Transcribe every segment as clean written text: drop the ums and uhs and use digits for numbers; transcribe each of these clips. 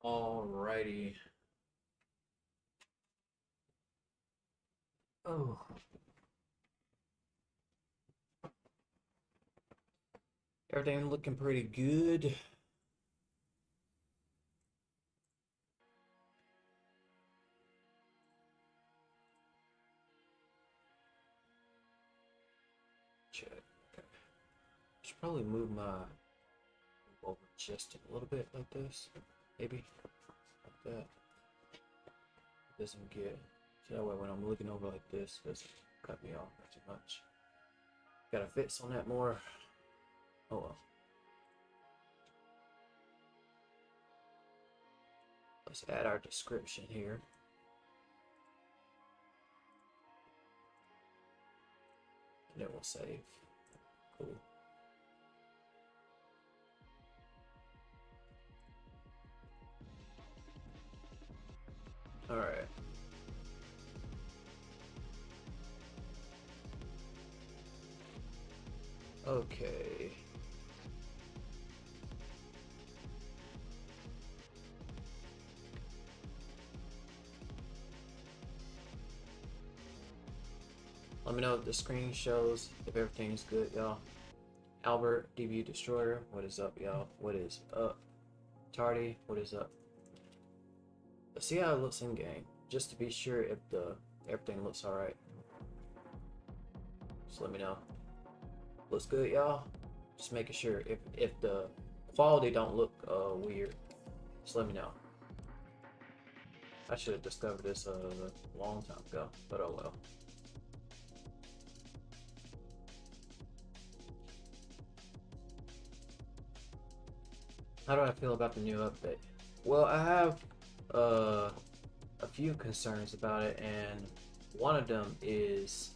Alrighty. Oh, everything looking pretty good. Check. Okay. Should probably move my over just a little bit like this. Maybe like that. Doesn't get so that way when I'm looking over like this, it doesn't cut me off too much. Gotta fix on that more. Oh well. Let's add our description here. And then we'll save. Cool. Alright. Okay. Let me know if the screen shows if everything's good, y'all. Albert, DB Destroyer, what is up, y'all? What is up? Tardy, what is up? Let's see how it looks in game, just to be sure if everything looks alright. Just let me know. Looks good, y'all. Just making sure if the quality don't look weird. Just let me know. I should have discovered this a long time ago, but oh well. How do I feel about the new update? Well, I have a few concerns about it, and one of them is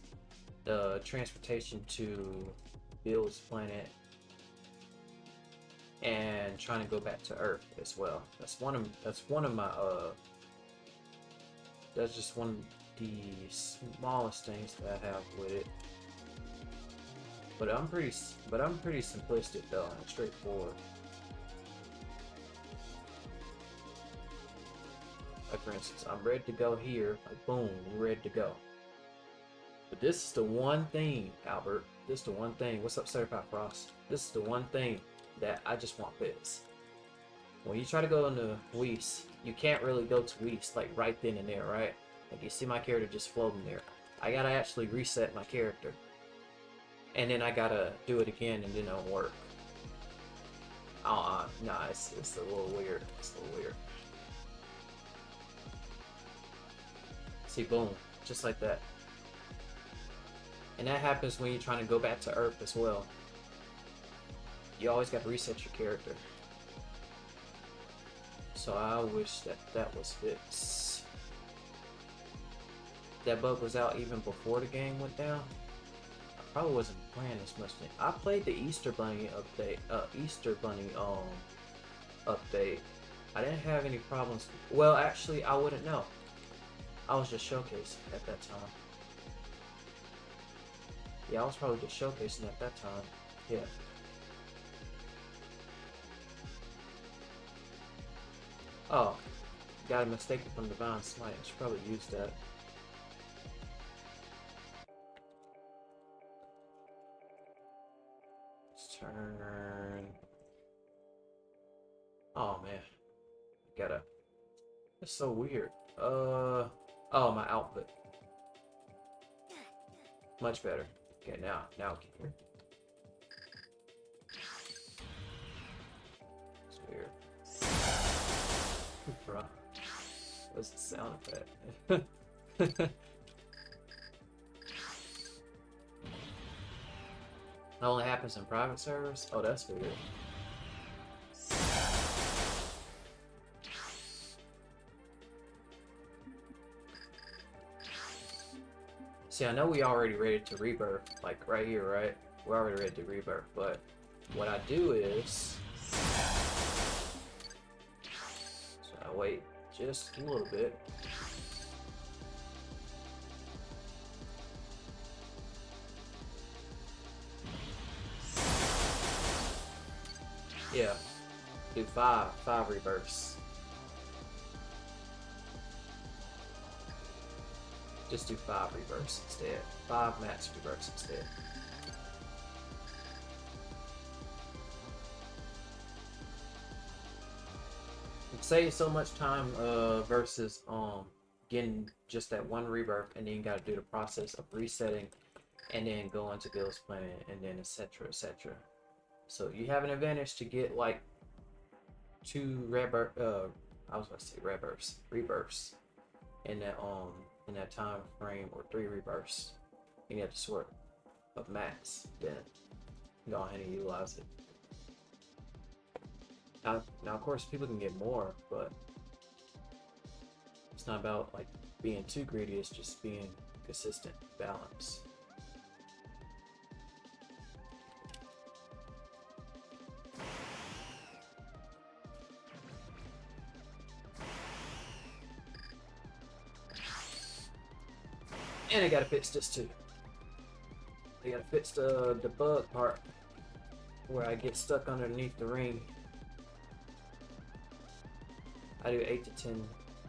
the transportation to Bill's planet and trying to go back to Earth as well. That's one of my that's just one of the smallest things that I have with it. But I'm pretty simplistic though and straightforward. Like for instance, I'm ready to go here, like boom, we're ready to go. But this is the one thing, Albert, this is the one thing, what's up Certified Frost? This is the one thing that I just want fixed. When you try to go into Whis, you can't really go to Whis like right then and there, right? Like you see my character just floating there. I gotta actually reset my character. And then I gotta do it again and then it'll work. Nah, it's a little weird, it's a little weird. See, boom, just like that. And that happens when you're trying to go back to Earth as well. You always got to reset your character. So I wish that was fixed. That bug was out even before the game went down. I probably wasn't playing as much. I played the Easter Bunny update. Update. I didn't have any problems. Well, actually, I wouldn't know. I was just showcasing at that time. Yeah, I was probably just showcasing at that time. Yeah. Oh, got a mistake from Divine Smite. I should probably use that. Let's turn. Oh man, gotta. That's so weird. Oh, my output. Much better. Okay, now can you? It's weird. Bruh. What's the sound effect? That only happens in private servers? Oh, that's weird. See, I know we already ready to rebirth, like right here, right? We're already ready to rebirth, but what I do is... So I wait just a little bit. Yeah, do five rebirths. Just do 5 reverse instead. 5 max reverse instead. It saves so much time versus getting just that one rebirth, and then you gotta do the process of resetting and then go into builds planning and then etc etc. So you have an advantage to get like 2 rebirth I was about to say rebirths in that time frame, or 3 rebirths in that sort of max, then go ahead and utilize it. Now of course people can get more, but it's not about like being too greedy, it's just being consistent, balance. And I gotta fix this too. I gotta fix the bug part where I get stuck underneath the ring. I do 8 to 10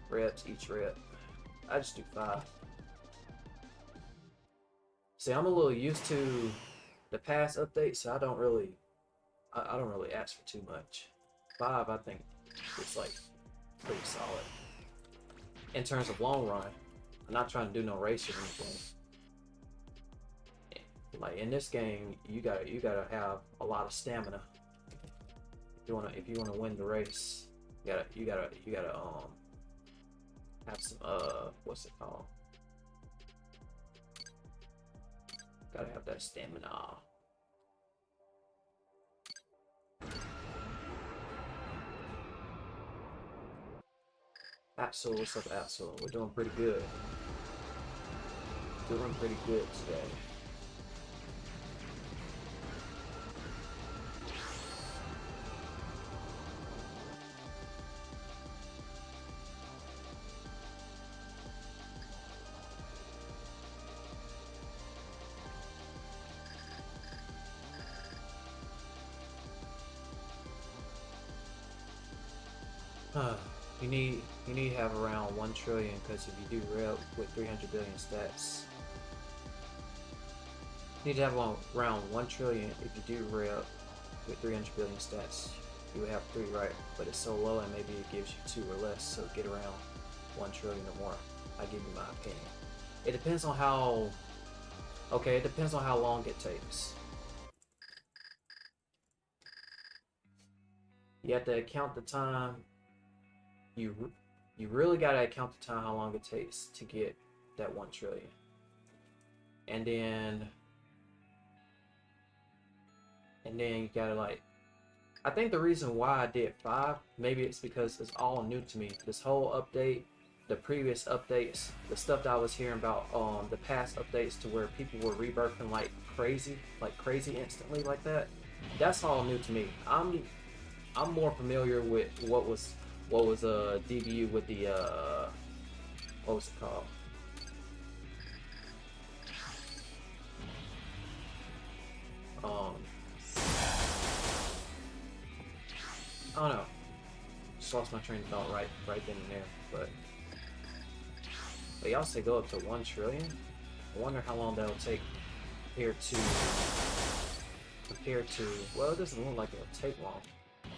reps each rep. I just do 5. See, I'm a little used to the past updates, so I don't really ask for too much. 5, I think it's like pretty solid in terms of long run. I'm not trying to do no race or anything. Like in this game, you gotta have a lot of stamina if you wanna win the race. You gotta have some what's it called? Gotta have that stamina. Axel, what's up, Axel? We're doing pretty good. Doing pretty good today. You need to have around 1 trillion, because if you do rep with 300 billion stats, you need to have around 1 trillion. If you do rep with 300 billion stats, you would have 3, right? But it's so low, and maybe it gives you 2 or less, so get around 1 trillion or more. I give you my opinion. It depends on how. Okay, it depends on how long it takes. You have to count the time. You really gotta count the time, how long it takes to get that 1 trillion. And then you gotta like, I think the reason why I did 5, maybe it's because it's all new to me. This whole update, the previous updates, the stuff that I was hearing about, the past updates to where people were rebirthing like crazy instantly like that. That's all new to me. I'm more familiar with what was DBU with the what was it called? I don't know. Just lost my train of thought right then and there. But y'all say go up to 1 trillion. I wonder how long that'll take compared to. Well, it doesn't look like it'll take long,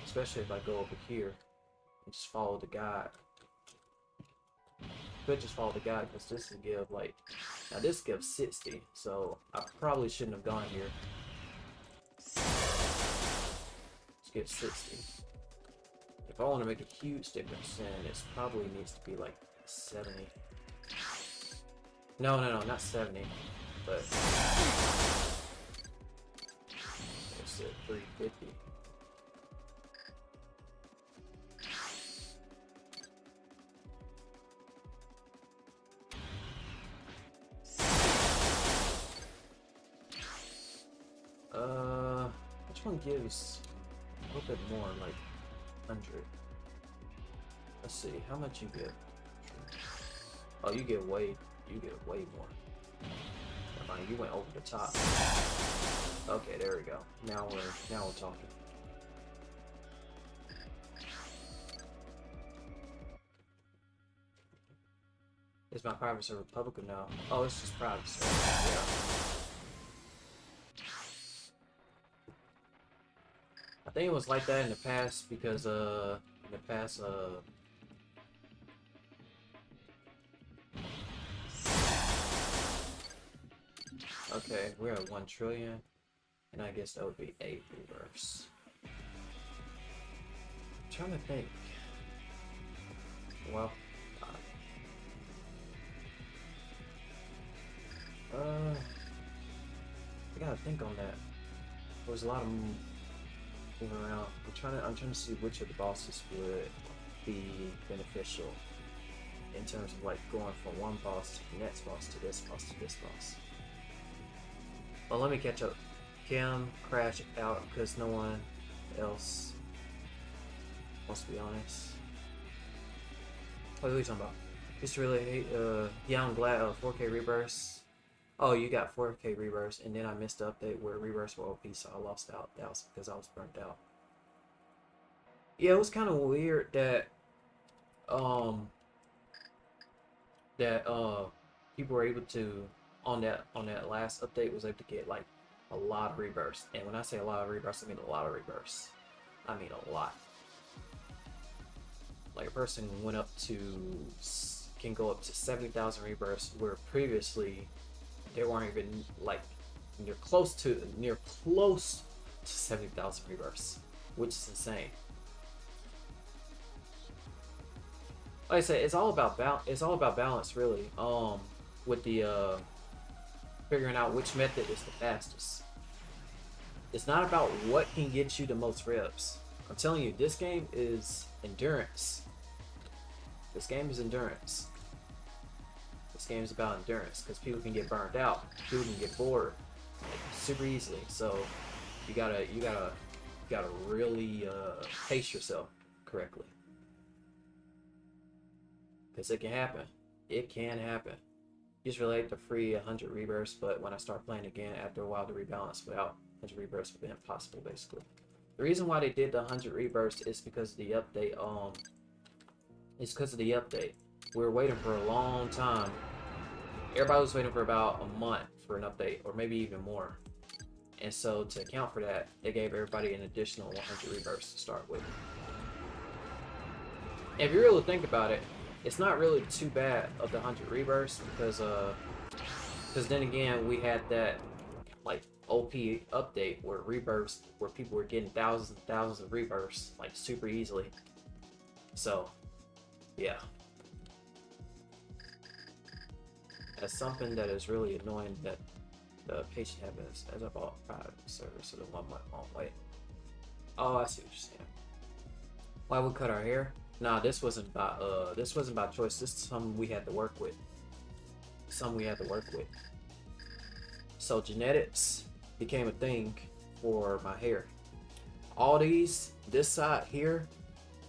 especially if I go over here and just follow the guide. Could just follow the guide, because this will give like, now this gives 60, so I probably shouldn't have gone here. Let's get 60. If I want to make a huge difference, then it probably needs to be like 70. No, not 70, but it's at 350. Which one gives a little bit more, like 100? Let's see, how much you get? Oh, you get way more. Never mind, you went over the top. Okay, there we go. Now we're talking. Is my private server public or no? Oh, it's just private server. Yeah. I think it was like that in the past because in the past okay, we're at 1 trillion, and I guess that would be 8 reverse. I'm trying to think. Well, I gotta think on that. There's a lot of moving around. I'm trying to see which of the bosses would be beneficial in terms of like going from one boss to the next boss to this boss to this boss. Well, let me catch up. Kim crashed out because no one else wants to be honest. What are we talking about? Just really, yeah, I'm glad 4K Rebirth. Oh, you got 4K Rebirth, and then I missed the update where Rebirth were OP, so I lost out. That was because I was burnt out. Yeah, it was kind of weird that, people were able to, on that last update, was able to get like a lot of Rebirths. And when I say a lot of Rebirths, I mean a lot of Rebirths. I mean a lot. Like a person can go up to 70,000 Rebirths, where previously they weren't even like near close to 70,000 Rebirths, which is insane. Like I said, it's all about balance, really. With the figuring out which method is the fastest. It's not about what can get you the most reps. I'm telling you, this game is endurance. This game is endurance. This game is about endurance because people can get burned out. People can get bored super easily. So you gotta really pace yourself correctly. Because it can happen. It can happen. Just relate to free 100 rebirths, but when I start playing again after a while to rebalance without 100 rebirths would be impossible basically. The reason why they did the 100 rebirths is because of the update. We were waiting for a long time. Everybody was waiting for about a month for an update, or maybe even more. And so to account for that, they gave everybody an additional 100 rebirths to start with. And if you really think about it, it's not really too bad of the 100 rebirths because then again we had that like OP update where people were getting thousands and thousands of rebirths like super easily. So yeah, that's something that is really annoying that the patient has as I bought private service, so the 1 month long wait. Oh, I see what you're saying. Why we cut our hair? Nah, this wasn't about choice. This is something we had to work with. So genetics became a thing for my hair. All this side here,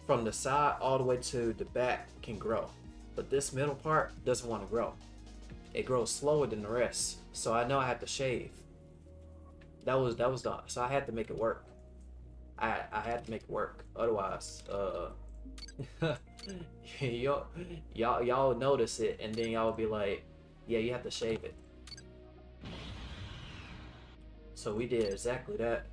from the side all the way to the back can grow, but this middle part doesn't want to grow. It grows slower than the rest, so I know I had to shave. So I had to make it work. I had to make it work. Otherwise, y'all notice it, and then y'all will be like, yeah, you have to shave it. So we did exactly that.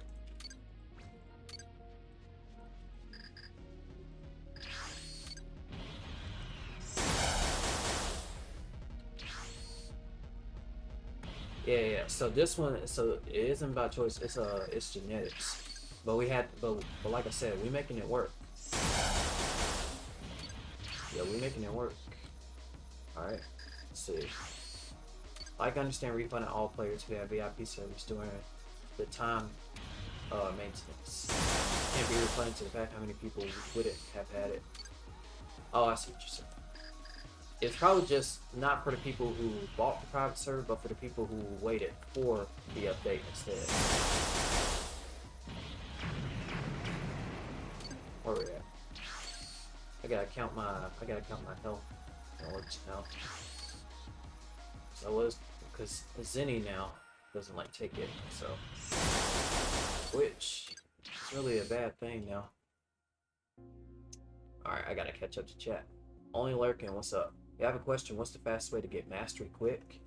Yeah. So this one, so it isn't about choice. It's genetics. But but like I said, we making it work. Yeah, we making it work. All right. Let's see. Like I understand refunding all players who have VIP service during the time maintenance. Can't be refunded to the fact how many people wouldn't have had it. Oh, I see what you're saying. It's probably just not for the people who bought the private server, but for the people who waited for the update instead. Where we at? I gotta count my health in order to know. So because Zenny now doesn't like take it, so which is really a bad thing now. Alright, I gotta catch up to chat. Only lurking, what's up? You have a question, what's the fastest way to get mastery quick?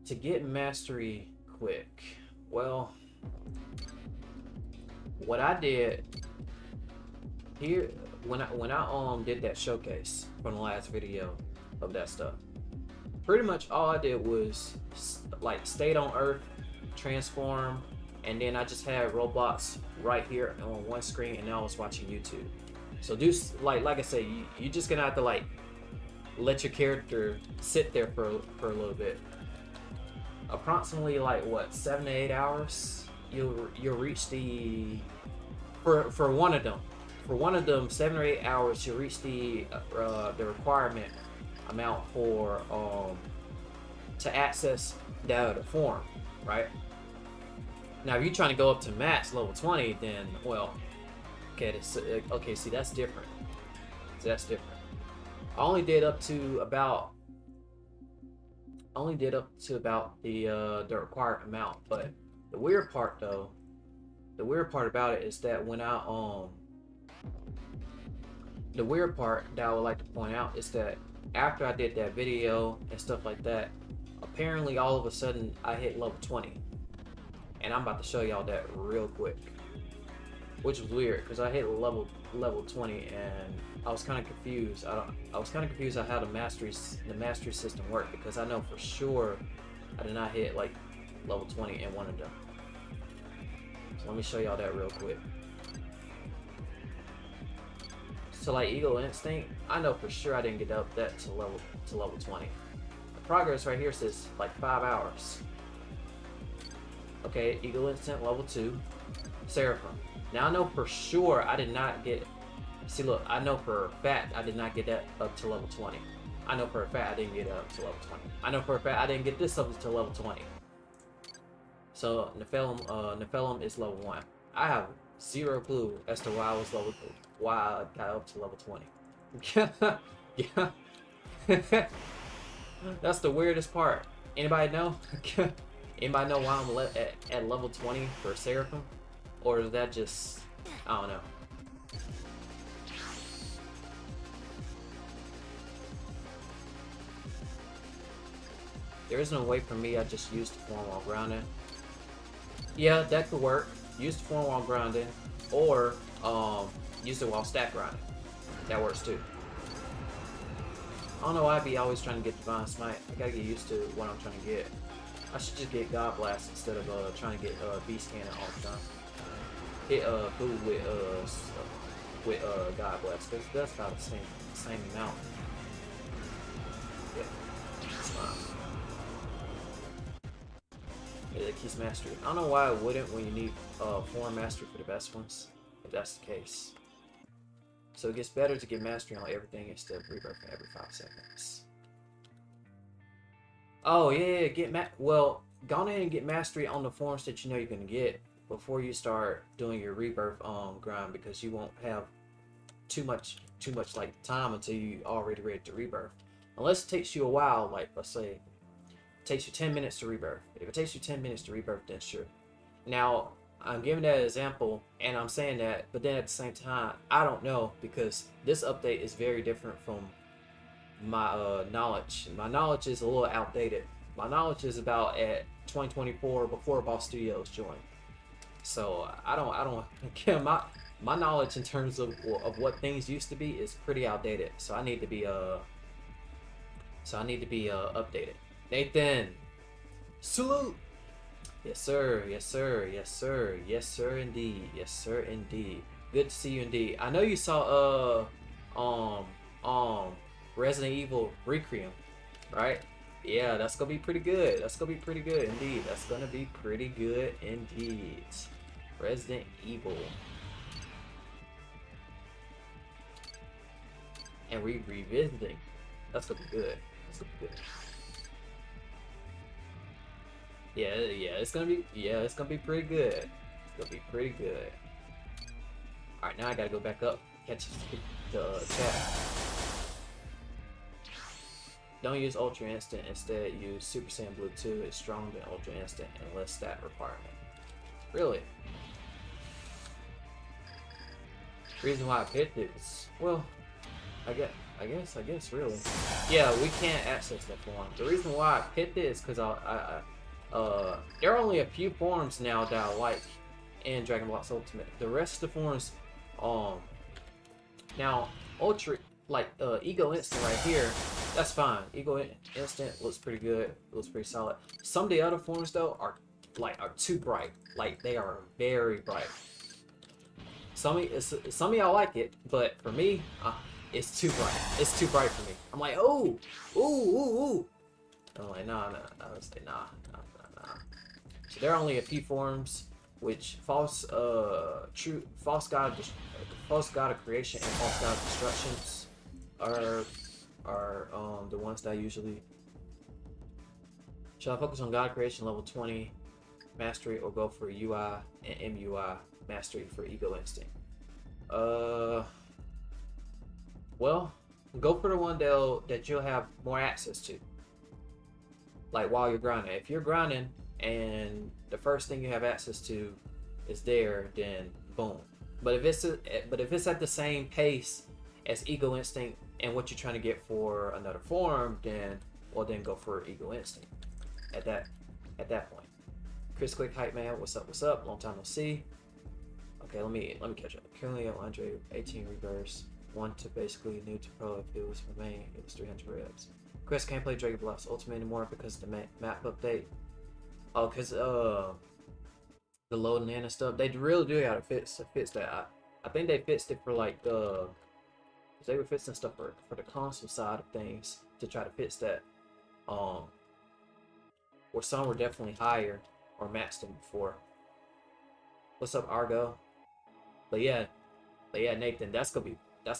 To get mastery quick, well, what I did here when I did that showcase from the last video of that stuff, pretty much all I did was like stayed on Earth, transform, and then I just had Roblox right here on one screen, and now I was watching YouTube. So do like I said, you just gonna have to like let your character sit there for a little bit. Approximately like what, 7 to 8 hours, you'll reach the for one of them 7 or 8 hours you'll reach the requirement amount for to access the form, right? Now if you're trying to go up to max level 20, then well, okay, see that's different. So that's different. I only did up to about the required amount, but the weird part about it is that when the weird part that I would like to point out is that after I did that video and stuff like that, apparently all of a sudden I hit level 20, and I'm about to show y'all that real quick, which was weird because I hit level 20 and I was kind of confused. I was kind of confused on how the mastery system worked, because I know for sure I did not hit like level 20 in one of them. So let me show y'all that real quick. So like Eagle Instinct, I know for sure I didn't get up that to level 20. The progress right here says like 5 hours. Okay, Eagle Instinct level 2, Seraphim. Now I know for sure I did not get. See, look, I know for a fact I did not get that up to level 20. I know for a fact I didn't get it up to level 20. I know for a fact I didn't get this up to level 20. So Nephilim is level 1. I have zero clue as to why I got up to level 20. Yeah. That's the weirdest part. Anybody know? Anybody know why I'm at level 20 for Seraphim? Or is that just, I don't know. There is no way for me, I just used the form while grounding. Yeah, that could work. Use the form while grounding, or use it while stack grinding. That works too. I don't know why I be always trying to get Divine Smite. I gotta get used to what I'm trying to get. I should just get God Blast instead of trying to get Beast Cannon all the time. Hit food with God Blast, because that's about the same amount. Yeah, that's fine. Yeah, that keys mastery. I don't know why I wouldn't when you need form mastery for the best ones, if that's the case. So it gets better to get mastery on everything instead of rebirthing every 5 seconds. Oh yeah, well, go ahead and get mastery on the forms that you know you're gonna get before you start doing your rebirth grind, because you won't have too much like time until you already ready to rebirth. Unless it takes you a while, like let's say it takes you 10 minutes to rebirth. If it takes you 10 minutes to rebirth, then sure. Now I'm giving that example and I'm saying that, but then at the same time I don't know, because this update is very different from my knowledge. My knowledge is a little outdated. My knowledge is about at 2024, before Boss Studios joined. So I don't my knowledge in terms of what things used to be is pretty outdated. So I need to be updated. Nathan, salute. Yes sir, yes sir, yes sir, yes sir indeed, yes sir indeed. Good to see you indeed. I know you saw Resident Evil Requiem, right? Yeah, that's gonna be pretty good. That's gonna be pretty good indeed. That's gonna be pretty good indeed. Resident Evil. And revisiting. That's gonna be good. That's gonna be good. Yeah, it's gonna be pretty good. It's gonna be pretty good. Alright, now I gotta go back up, catch the chat. Don't use Ultra Instant, instead use Super Saiyan Blue 2. It's stronger than Ultra Instant and less stat requirement. Really? Reason why I picked it is, well, I guess really. Yeah, we can't access that form. The reason why I picked it is because there are only a few forms now that I like in Dragon Blox Ultimate. The rest of the forms, now Ultra, like Ego Instant right here, that's fine. Ego Instant looks pretty good, looks pretty solid. Some of the other forms though are too bright. Like they are very bright. Some of y'all like it, but for me, it's too bright. It's too bright for me. I'm like, oh, ooh. I'm like, nah. I would say nah. So there are only a few forms, which false god of creation and false god of destructions are the ones that I usually. Shall I focus on god creation level 20 mastery or go for UI and MUI mastery for ego instinct? Well, go for the one that you'll have more access to. Like while you're grinding. If you're grinding and the first thing you have access to is there, then boom. But if it's at the same pace as ego instinct and what you're trying to get for another form, then go for ego instinct. At that point. Chris Quick Hype Man, what's up? Long time no see. Okay, let me catch up. Currently at 118 rebirths. One to basically new to pro. If it was for main, it was 300 reps. Chris can't play Dragon Blox Ultimate anymore because of the map update. Oh, because the loading in and stuff. They really do have to fix that. I think they fixed it for like they were fixing stuff for the console side of things to try to fix that. Or some were definitely higher or maxed them before. What's up, Argo? But yeah, Nathan, that's gonna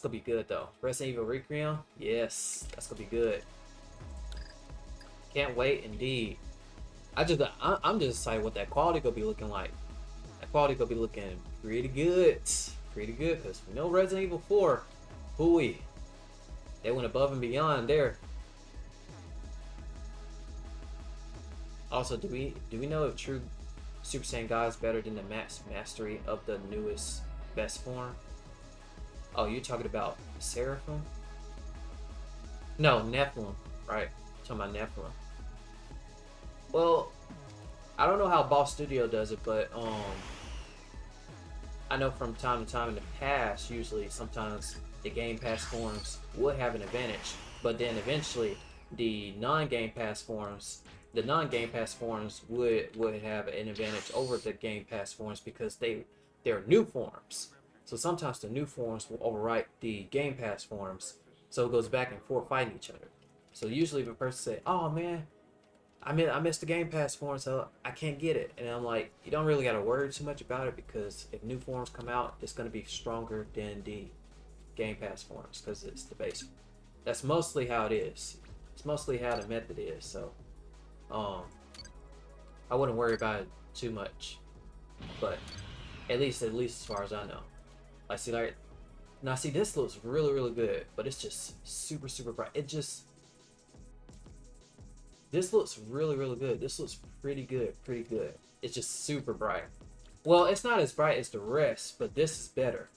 be good though. Resident Evil Requiem, yes, that's gonna be good. Can't wait, indeed. I'm just excited what that quality gonna be looking like. That quality gonna be looking pretty good, because we know Resident Evil 4, hooey, they went above and beyond there. Also, do we know if true Super Saiyan God is better than the max mastery of the newest best form? Oh, you're talking about Seraphim? No, Nephilim, right? You're talking about Nephilim. Well, I don't know how Boss Studio does it, but I know from time to time in the past, usually sometimes the Game Pass forms would have an advantage, but then eventually the non-Game Pass forms would have an advantage over the Game Pass forms because they're new forms. So sometimes the new forms will overwrite the Game Pass forms, so it goes back and forth fighting each other. So usually if a person say, "Oh man, I missed the Game Pass form, so I can't get it," and I'm like, you don't really gotta worry too much about it because if new forms come out, it's gonna be stronger than the Game Pass forms because it's the base. That's mostly how it is. It's mostly how the method is. So, I wouldn't worry about it too much, but at least as far as I know. Now see, this looks really good, but it's just super bright. This looks really good. This looks pretty good. It's just super bright. Well, it's not as bright as the rest, but this is better.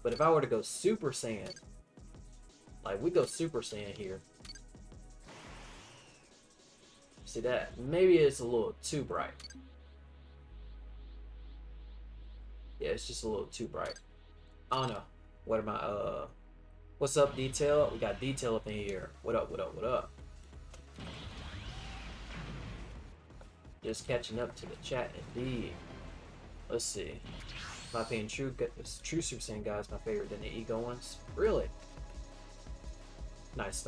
But if I were to go Super Saiyan, like we go Super Saiyan here. See that? Maybe it's a little too bright. Yeah, it's just a little too bright. I don't know. What am I, what's up, Detail? We got Detail up in here. What up? Just catching up to the chat, indeed. Let's see. My opinion, true Super Saiyan guy is my favorite than the Ego ones. Really? Nice.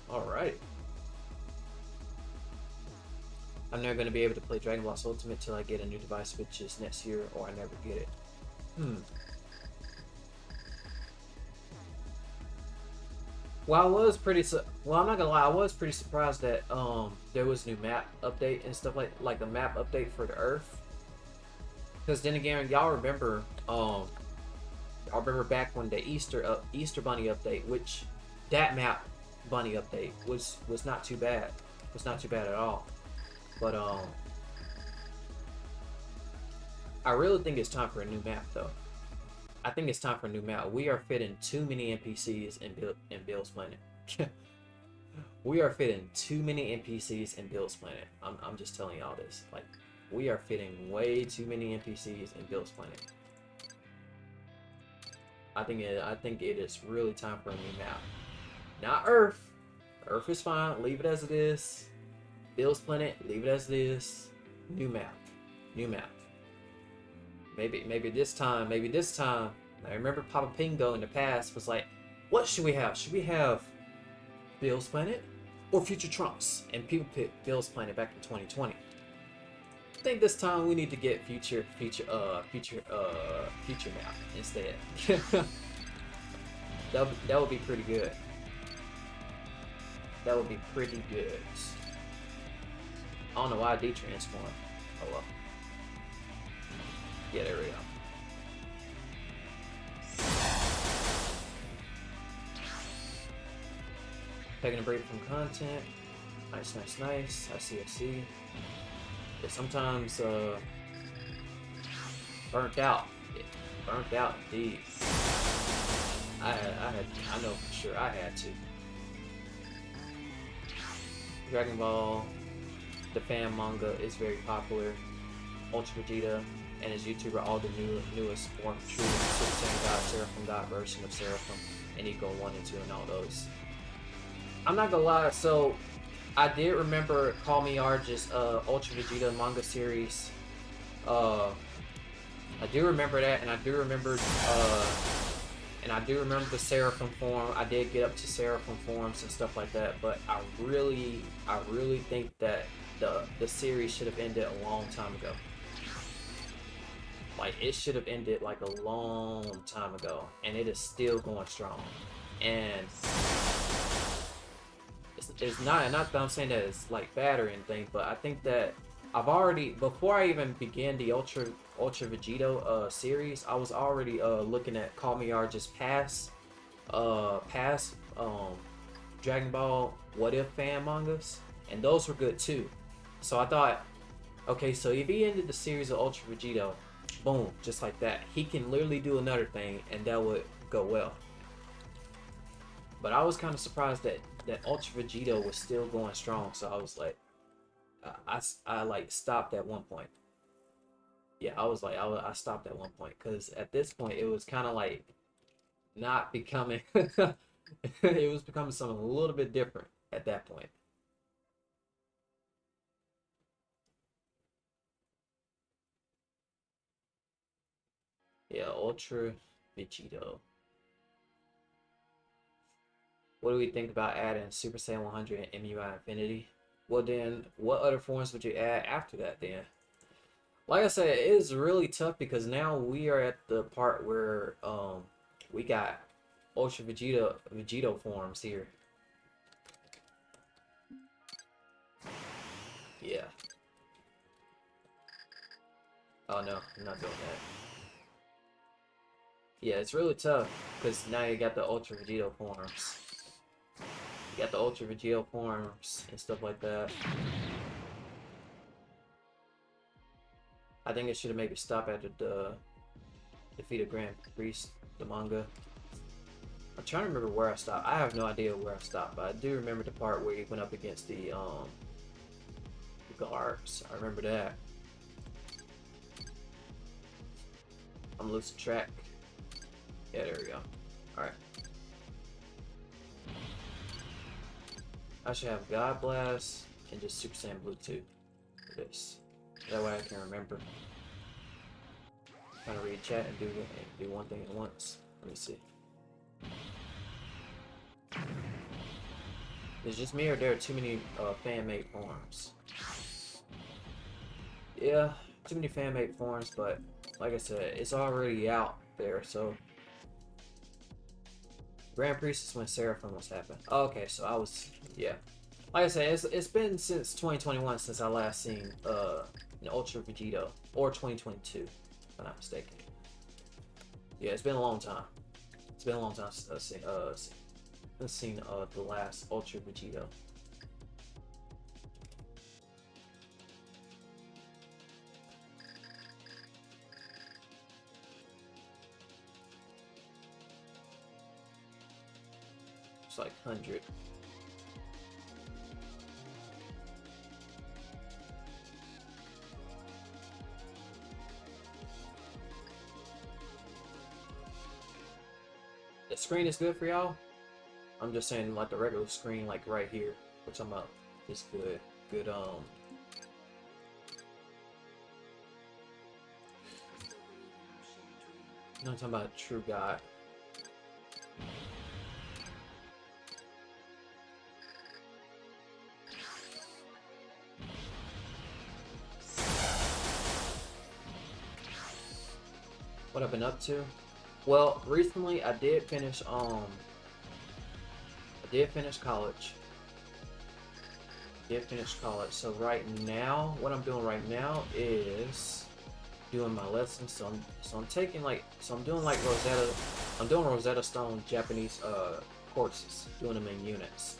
Alright. I'm never going to be able to play Dragon Blox Ultimate till I get a new device, which is next year, or I never get it. Well, I'm not gonna lie, I was pretty surprised that there was new map update and stuff like a map update for the Earth. Because then again, y'all remember back when the Easter Bunny update, which that map bunny update was not too bad. Was not too bad at all. But I really think it's time for a new map though. I think it's time for a new map. We are fitting too many NPCs in Bill's Planet. We are fitting too many NPCs in Bill's Planet. I'm just telling y'all this. Like, we are fitting way too many NPCs in Bill's Planet. I think it is really time for a new map. Not Earth. Earth is fine. Leave it as it is. Bill's Planet. Leave it as it is. New map. New map. Maybe this time. Maybe this time. I remember Papa Pingo in the past was like, "What should we have? Should we have Bill's Planet or Future Trunks?" And people picked Bill's Planet back in 2020. I think this time we need to get future map instead. that would be pretty good. That would be pretty good. I don't know why I de-transformed. Oh well. Yeah, there we go. Taking a break from content. Nice, nice, nice. I see. But sometimes, burnt out. Yeah, burnt out indeed. I know for sure I had to. Dragon Ball, the fan manga is very popular. Ultra Vegeta and his YouTuber, all the newest form, True, Super Saiyan God, Seraphim God version of Seraphim, and Eco 1 and 2 and all those. I'm not gonna lie, so I did remember Call Me Arge's Ultra Vegeta manga series. I do remember that, and I do remember the Seraphim form. I did get up to Seraphim forms and stuff like that, but I really think that the series should have ended a long time ago. Like, it should have ended like a long time ago, and it is still going strong. And it's not that I'm saying that it's like bad or anything, but I think that I've already, before I even began the Ultra Vegito series, I was already looking at Call Me Arge's past Dragon Ball What If fan mangas, and those were good too. So I thought, okay, so if he ended the series of Ultra Vegito, boom, just like that, he can literally do another thing and that would go well. But I was kind of surprised that Ultra Vegito was still going strong, so I was like, I like stopped at one point. Yeah, I was like, I stopped at one point, because at this point it was kind of like not becoming it was becoming something a little bit different at that point. Yeah, Ultra Vegito. What do we think about adding Super Saiyan 100 and MUI Infinity? Well then, what other forms would you add after that then? Like I said, it is really tough because now we are at the part where we got Ultra Vegito forms here. Yeah. Oh no, I'm not doing that. Yeah, it's really tough because now you got the Ultra Vegito forms. You got the Ultra Vegito forms and stuff like that. I think it should have maybe stopped after the defeat of Grand Priest, the manga. I'm trying to remember where I stopped. I have no idea where I stopped, but I do remember the part where he went up against the guards. I remember that. I'm losing track. Yeah, there we go. Alright. I should have God Blast and just Super Saiyan Blue 2 for this. That way I can remember. Trying to read chat and do one thing at once. Let me see. Is it just me or there are too many fan-made forms? Yeah, too many fan-made forms, but like I said, it's already out there, so. Grand Priest is when Seraphim was happening. Oh, okay, so I was, yeah. Like I said, it's been since 2021 since I last seen an Ultra Vegito, or 2022, if I'm not mistaken. Yeah, it's been a long time. It's been a long time since I've seen the last Ultra Vegito. 100. The screen is good for y'all. I'm just saying, like the regular screen, like right here, which I'm up, is good. Good. I'm talking about True God. What I've been up to? Well, recently I did finish college. So right now, what I'm doing right now is doing my lessons. So I'm taking I'm doing Rosetta Stone Japanese courses, doing them in units.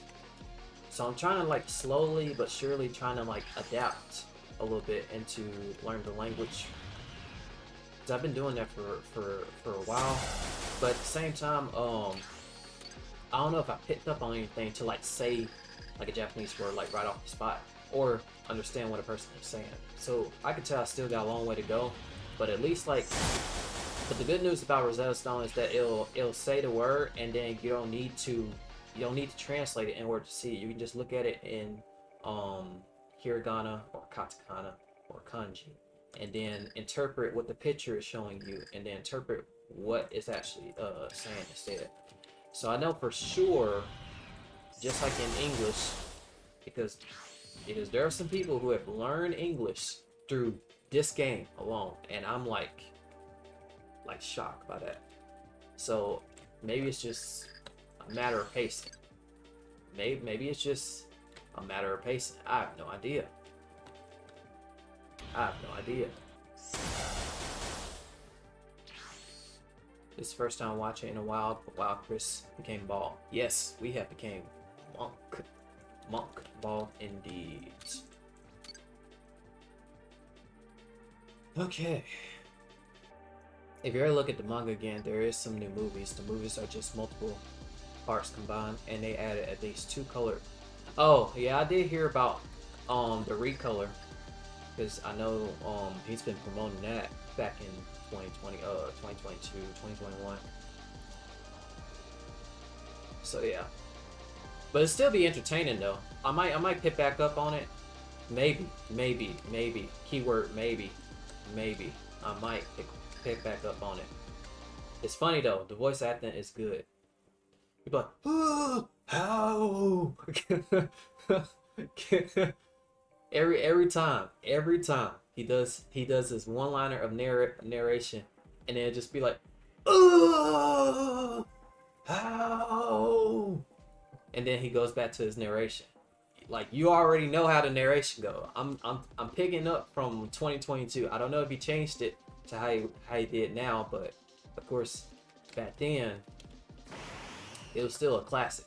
So I'm trying to slowly but surely trying to adapt a little bit into learn the language. Cause I've been doing that for a while, but at the same time, I don't know if I picked up on anything to say a Japanese word right off the spot, or understand what a person is saying. So I can tell I still got a long way to go, but at least but the good news about Rosetta Stone is that it'll say the word, and then you don't need to translate it in order to see it. You can just look at it in hiragana or katakana or kanji, and then interpret what the picture is showing you, and then interpret what it's actually saying instead. So I know for sure, just like in English, because there are some people who have learned English through this game alone, and I'm like shocked by that. So maybe it's just a matter of pacing. Maybe it's just a matter of pacing. I have no idea. This is the first time watching in a while, but while Chris became bald. Yes, we have became monk bald indeed. Okay. If you ever look at the manga again, there is some new movies. The movies are just multiple parts combined, and they added at least 2 color. Oh yeah, I did hear about the recolor, because I know he's been promoting that back in 2020, 2022, 2021. So yeah, but it'll still be entertaining though. I might pick back up on it. Maybe. Keyword maybe. I might pick back up on it. It's funny though. The voice acting is good. People like, oh, how? every time he does this one-liner of narration, and then just be like, oh, how? And then he goes back to his narration. Like, you already know how the narration go. I'm picking up from 2022. I don't know if he changed it to how he did now, but of course back then it was still a classic.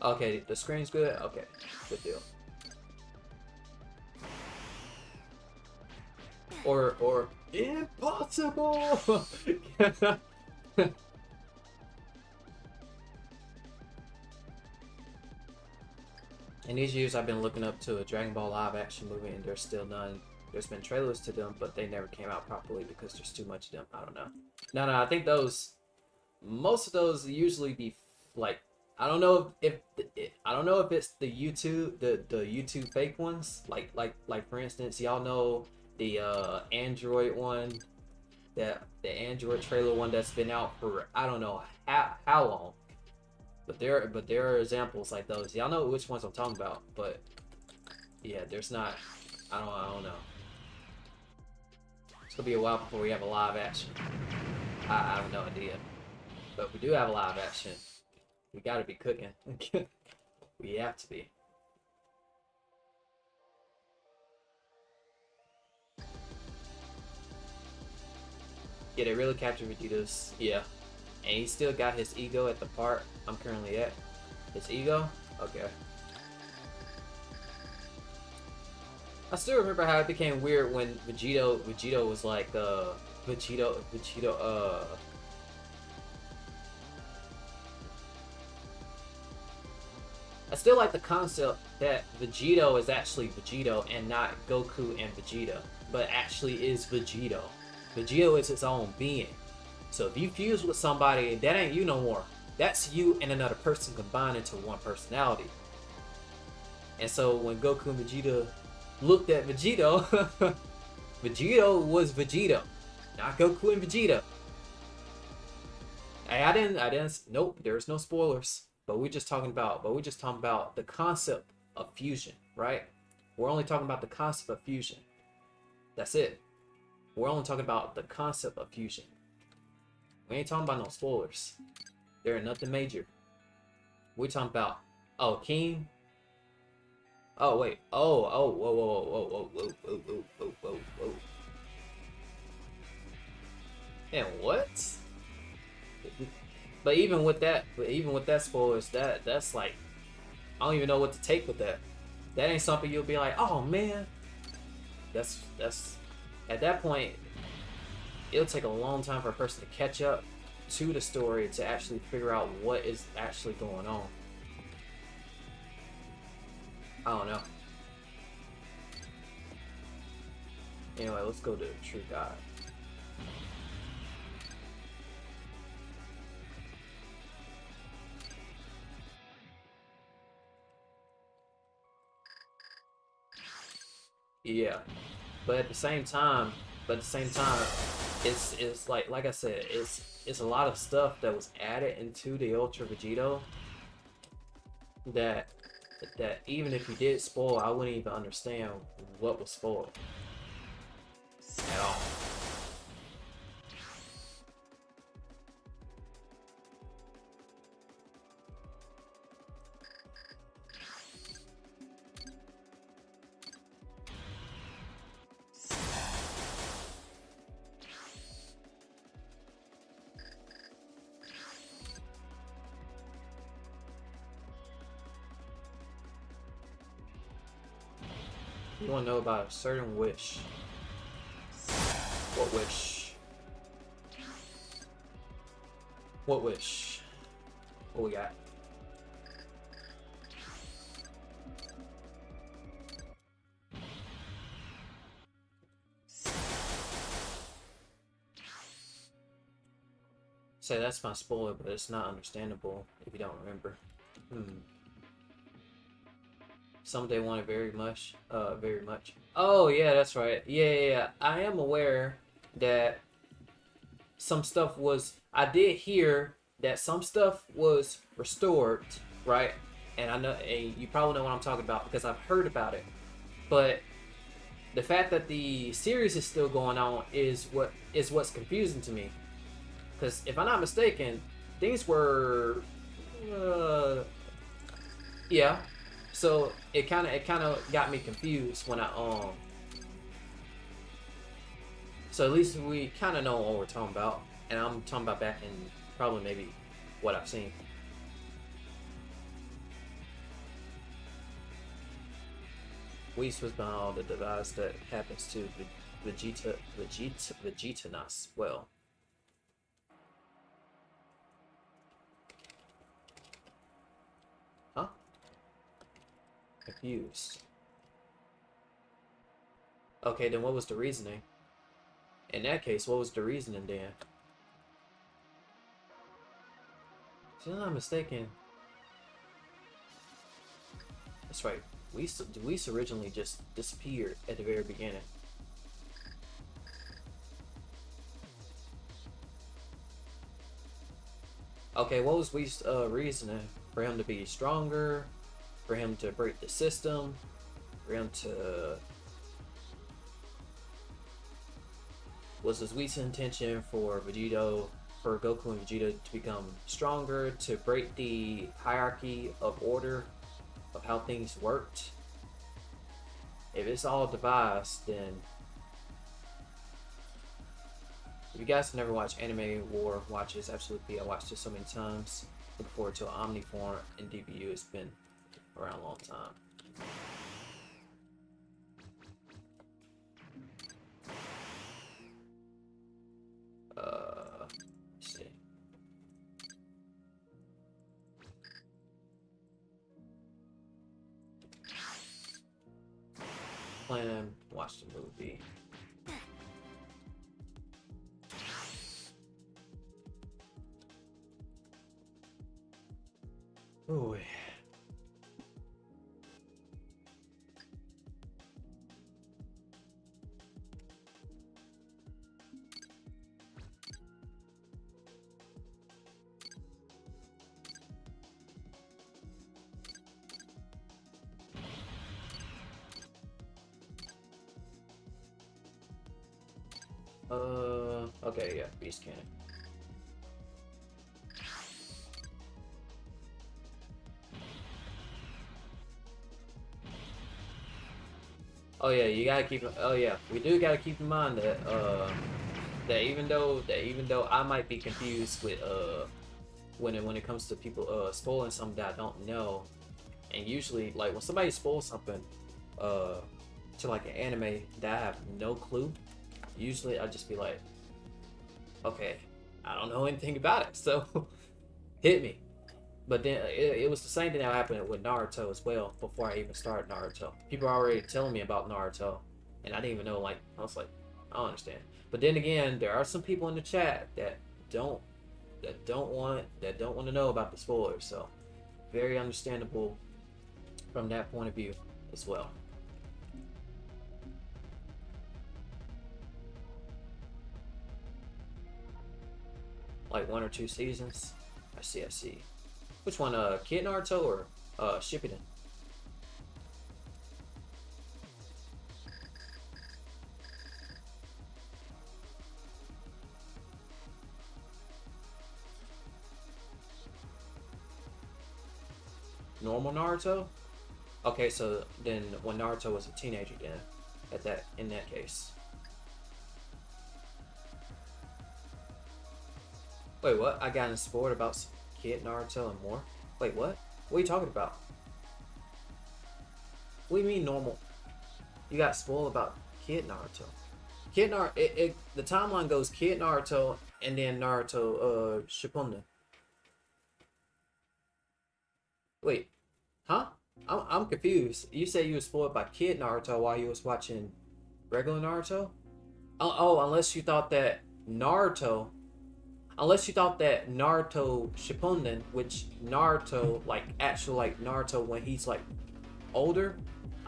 Okay, the screen's good. Okay, good deal. Or impossible. In these years, I've been looking up to a Dragon Ball live action movie, and there's still none. There's been trailers to them, but they never came out properly because there's too much of them. I don't know. No, I think most of those usually be I don't know if it's the YouTube YouTube fake ones. Like for instance, y'all know the Android one, the Android trailer one that's been out for I don't know how long. But there are examples like those. Y'all know which ones I'm talking about, but yeah, there's not. I don't know. It's gonna be a while before we have a live action. I have no idea, but we do have a live action. We gotta be cooking. We have to be. Yeah, they really captured Vegeta's. Yeah. And he still got his ego at the part I'm currently at. His ego? Okay. I still remember how it became weird when Vegeta was like, Vegito, I still like the concept that Vegito is actually Vegito and not Goku and Vegeta, but actually is Vegito. Vegito is its own being. So if you fuse with somebody, that ain't you no more. That's you and another person combined into one personality. And so when Goku and Vegeta looked at Vegito, Vegito was Vegito, not Goku and Vegeta. Hey, I didn't. Nope, there's no spoilers. But we're just talking about the concept of fusion, right? We're only talking about the concept of fusion. That's it. We're only talking about the concept of fusion. We ain't talking about no spoilers. There ain't nothing major. We're talking about, oh, King. Oh wait. Oh, whoa, whoa, whoa, whoa, whoa, whoa, whoa, whoa, whoa, whoa, whoa. And what? But even with that spoilers, that's like, I don't even know what to take with that. That ain't something you'll be like, oh man. That's at that point, it'll take a long time for a person to catch up to the story to actually figure out what is actually going on. I don't know. Anyway, let's go to True God. Yeah, but at the same time, it's like I said, it's a lot of stuff that was added into the Ultra Vegito that even if you did spoil, I wouldn't even understand what was spoiled at all. You want to know about a certain wish. What wish? What wish? What we got? Say that's my spoiler, but it's not understandable if you don't remember. Someday want it very much. Very much. Oh yeah, that's right. Yeah. I am aware that some stuff was. I did hear that some stuff was restored, right? And I know, and you probably know what I'm talking about because I've heard about it. But the fact that the series is still going on is what's confusing to me. Because if I'm not mistaken, things were, yeah. So it kind of got me confused when I So at least we kind of know what we're talking about, and I'm talking about back in probably maybe what I've seen. Whis was behind all the device that happens to Vegetanas. Well. Huh? Confused. Okay, then what was the reasoning? In that case, what was the reasoning then? If I'm not mistaken, that's right. Whis originally just disappeared at the very beginning. Okay, what was Whis' reasoning? For him to be stronger? For him to break the system? For him to... Was his Whis' intention for Goku and Vegeta to become stronger, to break the hierarchy of order of how things worked? If it's all devised, then if you guys have never watched Anime War, watch this. Absolutely, I watched it so many times. Look forward to Omniform and DBU. It's been around a long time. watch the movie. Ooh. Okay, yeah, beast cannon. Oh yeah, you gotta keep. Oh yeah, we do gotta keep in mind that that even though I might be confused with when it comes to people spoiling something that I don't know, and usually like when somebody spoils something to like an anime that I have no clue, usually I just be like, okay, I don't know anything about it, so hit me. But then it was the same thing that happened with Naruto as well before I even started Naruto. People are already telling me about Naruto, and I didn't even know. Like, I was like, I don't understand. But then again, there are some people in the chat that don't want to know about the spoilers. So very understandable from that point of view as well. Like 1 or 2 seasons. I see. Which one, Kid Naruto or Shippuden? Normal Naruto? Okay, so then when Naruto was a teenager then, in that case. Wait, what? I got spoiled about Kid Naruto and more? Wait, what? What are you talking about? What do you mean normal? You got spoiled about Kid Naruto. Kid Naruto, the timeline goes Kid Naruto and then Naruto Shippuden. Wait, huh? I'm confused. You say you were spoiled by Kid Naruto while you was watching regular Naruto? Oh, unless you thought that Naruto Shippuden, which Naruto, like actual like Naruto when he's like older,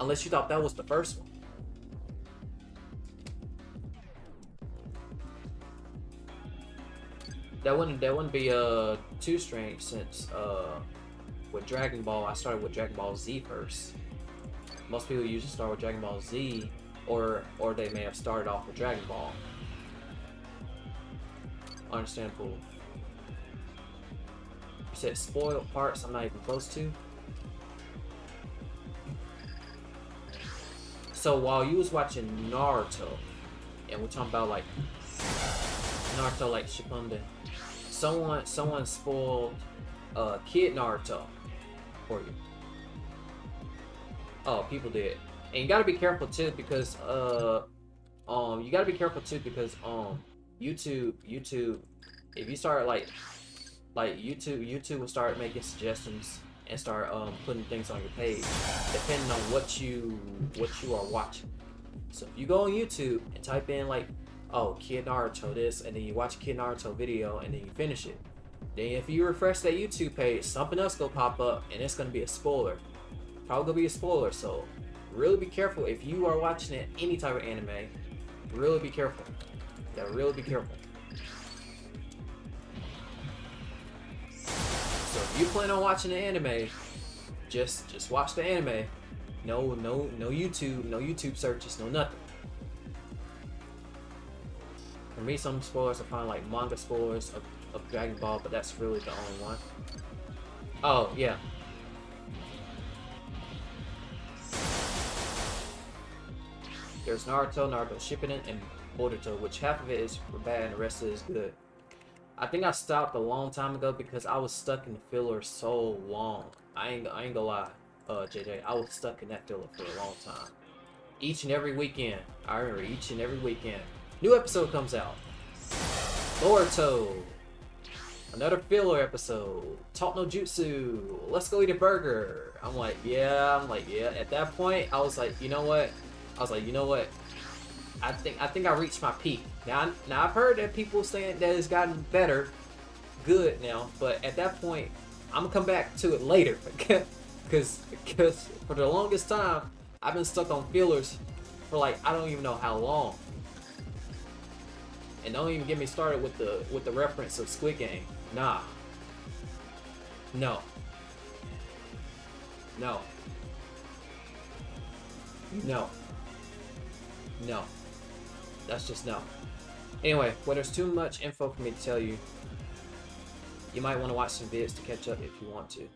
unless you thought that was the first one. That wouldn't be too strange since with Dragon Ball I started with Dragon Ball Z first. Most people usually start with Dragon Ball Z, or they may have started off with Dragon Ball. Understandable. You said spoiled parts I'm not even close to. So while you was watching Naruto, and we're talking about like Naruto like Shippuden, someone spoiled Kid Naruto for you. Oh, people did. And you gotta be careful too because YouTube, if you start like YouTube will start making suggestions and start putting things on your page depending on what you are watching. So if you go on YouTube and type in like, oh, Kid Naruto this, and then you watch a Kid Naruto video and then you finish it, then if you refresh that YouTube page, something else will pop up and it's gonna be a spoiler. Probably gonna be a spoiler. So really be careful if you are watching any type of anime. Really be careful. You gotta really be careful. So if you plan on watching the anime, just watch the anime. No YouTube searches, no nothing. For me, some spoilers are probably like manga spoilers of Dragon Ball, but that's really the only one. Oh yeah. There's Naruto Shippuden, and Boruto, which half of it is bad and the rest of it is good. I think I stopped a long time ago because I was stuck in the filler so long. I ain't gonna lie, JJ, I was stuck in that filler for a long time. Each and every weekend, I remember each and every weekend, new episode comes out. Boruto, another filler episode. Talk no jutsu. Let's go eat a burger. I'm like, yeah. At that point, I was like, you know what? I think I reached my peak. Now I've heard that people saying that it's gotten better, good now, but at that point, I'm gonna come back to it later, because for the longest time I've been stuck on fillers for like I don't even know how long. And don't even get me started with the reference of Squid Game. Nah. No. No. No. No. That's just no. Anyway, well, there's too much info for me to tell you. You might want to watch some vids to catch up if you want to.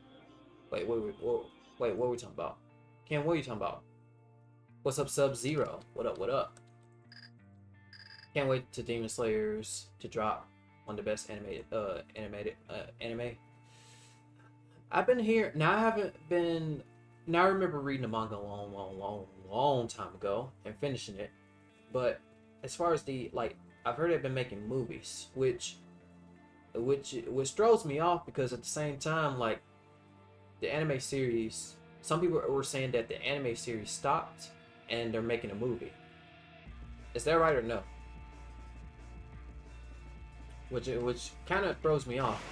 Wait, what are we talking about? Ken, what are you talking about? What's up, Sub-Zero? What up, what up? Can't wait to Demon Slayers to drop on the best animated anime. I've been here now. I haven't been. Now I remember reading the manga a long time ago and finishing it. But as far as the I've heard they've been making movies, which throws me off because at the same time, like the anime series, some people were saying that the anime series stopped and they're making a movie. Is that right or no? Which kind of throws me off,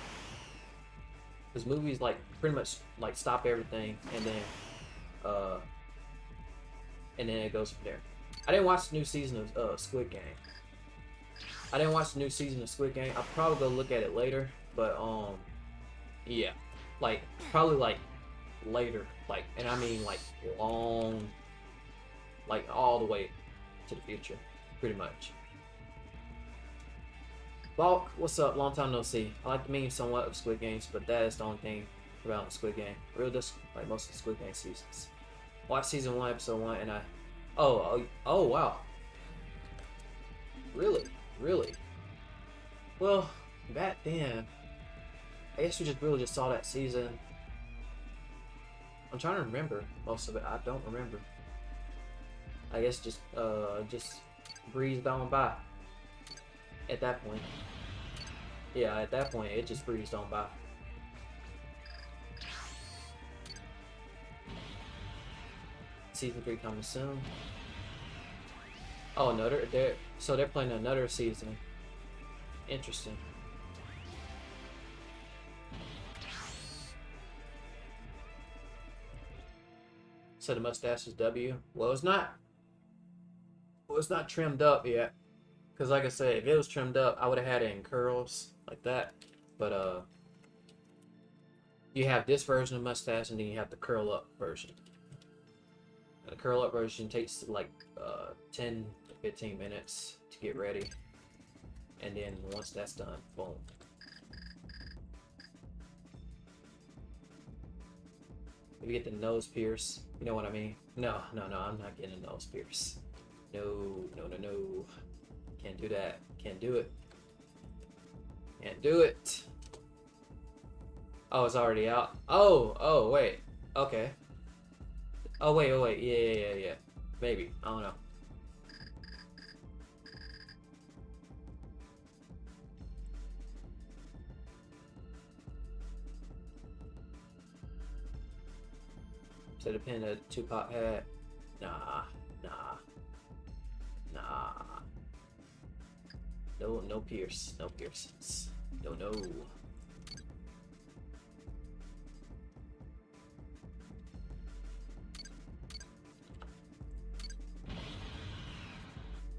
because movies like pretty much like stop everything and then it goes from there. I didn't watch the new season of Squid Game. I'll probably go look at it later, but yeah, like probably like later, like, and I mean like long, like all the way to the future, pretty much. Blox, what's up? Long time no see. I like the meme somewhat of Squid Games, but that is the only thing about Squid Game. Real disc, like most of the Squid Game seasons. Watch season 1, episode 1, and oh wow. Really? Well, back then, I guess we just saw that season. I'm trying to remember most of it. I don't remember. I guess just breezed on by. At that point. Yeah, at that point, it just breezed on by. Season 3 coming soon. Oh no, they're playing another season. Interesting. So the mustache is W. Well, it's not trimmed up yet. Because like I said, if it was trimmed up, I would have had it in curls like that. But you have this version of mustache, and then you have the curl up version. And the curl up version takes like 10 to 15 minutes to get ready. And then once that's done, boom. If you get the nose pierce, you know what I mean? No, I'm not getting a nose pierce. No. Can't do that. Can't do it. Oh, it's already out. Oh, wait. Okay. Oh, wait. Yeah. Maybe. I don't know. So the pin that Tupac had. Nah. No pierce. No piercings. No.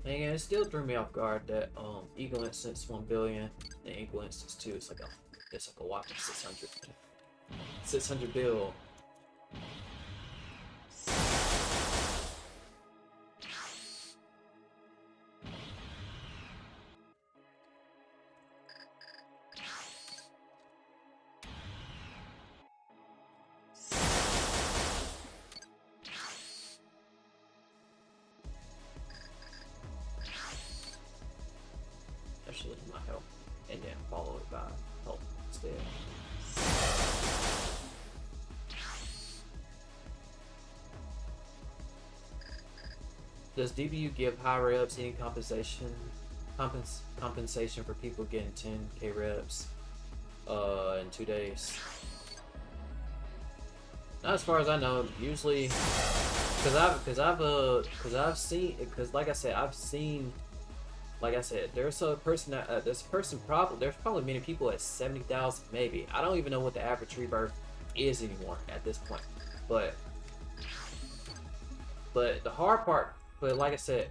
Man, it still threw me off guard that Eagle Instance 1 billion and Eagle Instance 2 it's like a whopping 600 bill. Actually, look at my health, and then follow it by health instead. Does DBU give high reps any compensation for people getting 10k reps in 2 days? Not as far as I know. Usually like I said, like I said, there's a person that there's probably many people at 70,000 maybe. I don't even know what the average rebirth is anymore at this point. But the hard part, but like I said,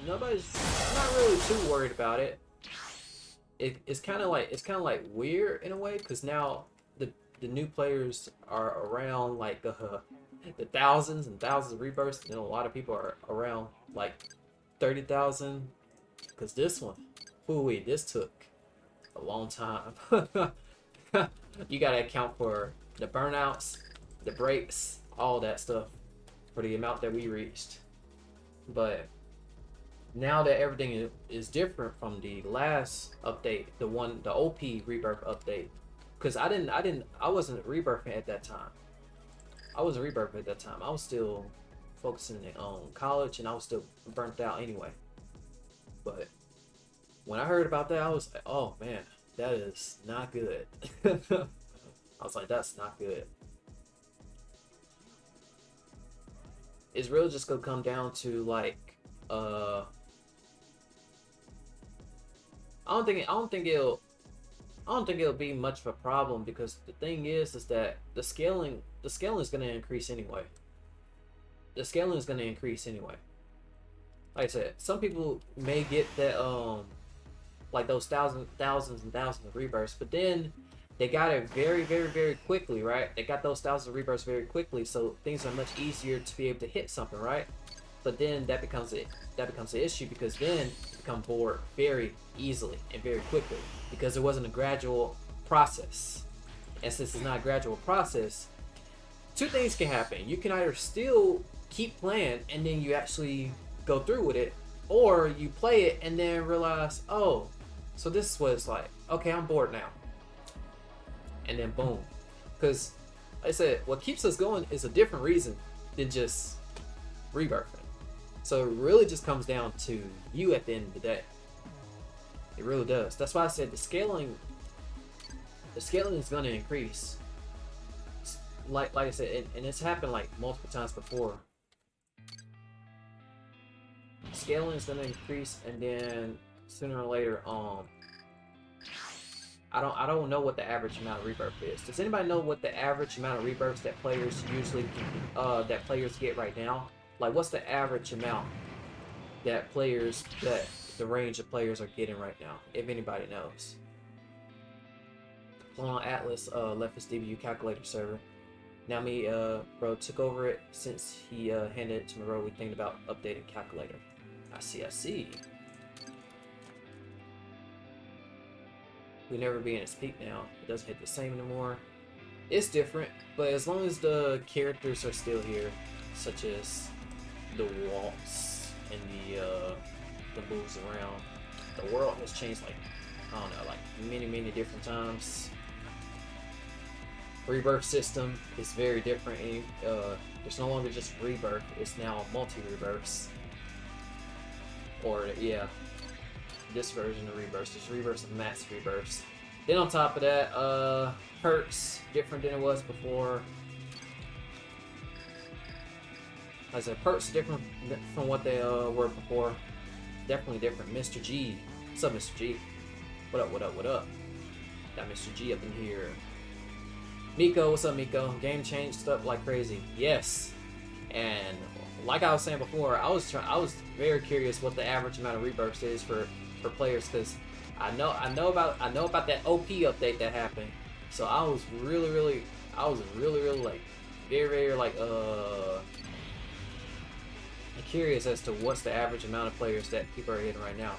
nobody's not really too worried about it. It's kind of like weird in a way, because now the new players are around like the thousands and thousands of rebirths, and a lot of people are around like 30,000. Because this one, this took a long time. You gotta account for the burnouts, the breaks, all that stuff for the amount that we reached. But now that everything is different from the last update, the OP Rebirth update, because I wasn't rebirthing at that time. I wasn't rebirthing at that time. I was still focusing on college, and I was still burnt out anyway. But when I heard about that, I was like, oh man, that is not good. I was like, that's not good. It's really just gonna come down to like, I don't think it'll be much of a problem, because the thing is that the scaling is gonna increase anyway. The scaling is gonna increase anyway. Like I said, some people may get that like those thousands and thousands of rebirths, but then they got it very, very, very quickly, right? They got those thousands of rebirths very quickly, so things are much easier to be able to hit something, right? But then that becomes an issue, because then you become bored very easily and very quickly, because it wasn't a gradual process. And since it's not a gradual process, two things can happen. You can either still keep playing and then you actually go through with it, or you play it and then realize, oh, so this is what it's like. Okay, I'm bored now. And then boom. Because like I said, what keeps us going is a different reason than just rebirthing. So it really just comes down to you at the end of the day. It really does. That's why I said the scaling is going to increase. Like I said, and it's happened like multiple times before. Scaling is going to increase, and then sooner or later, I don't know what the average amount of rebirth is. Does anybody know what the average amount of rebirths that players get right now? Like, what's the average amount that the range of players are getting right now? If anybody knows. On Atlas left his DBU calculator server. Now me, bro, took over it since he handed it to me. Bro, we thinking about updating calculator. I see. We never be in its peak now. It doesn't hit the same anymore. It's different, but as long as the characters are still here, such as the waltz and the moves around, the world has changed like, I don't know, like many different times. Rebirth system is very different. There's no longer just rebirth, it's now multi-rebirths. Or yeah, this version of rebirths. There's rebirths and max rebirths. Then on top of that, perks different than it was before. Like I said, perks different from what they were before. Definitely different. Mr. G, what's up, Mr. G? What up? Got Mr. G up in here. Miko, what's up, Miko? Game changed up like crazy. Yes, and like I was saying before, I was very curious what the average amount of rebirths is for players, because I know about that OP update that happened. So I was really like very like curious as to what's the average amount of players that people are getting right now.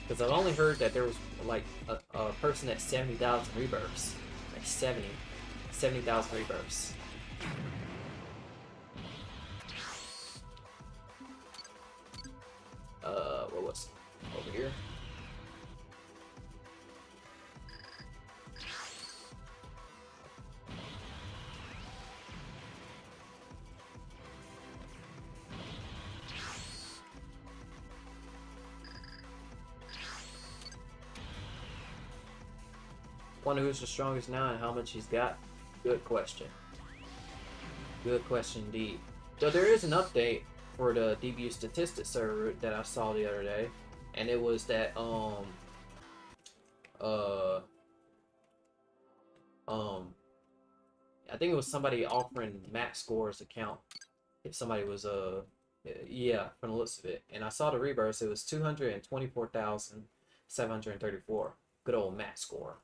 Because I've only heard that there was like a person at 70,000 rebirths, like 70,000 rebirths. What was it? Over here? Wonder who's the strongest now and how much he's got. Good question. Good question indeed. So there is an update for the DBU statistics server that I saw the other day, and it was that I think it was somebody offering max scores account if somebody was yeah, from the looks of it. And I saw the rebirth, it was 224,734. Good old max score.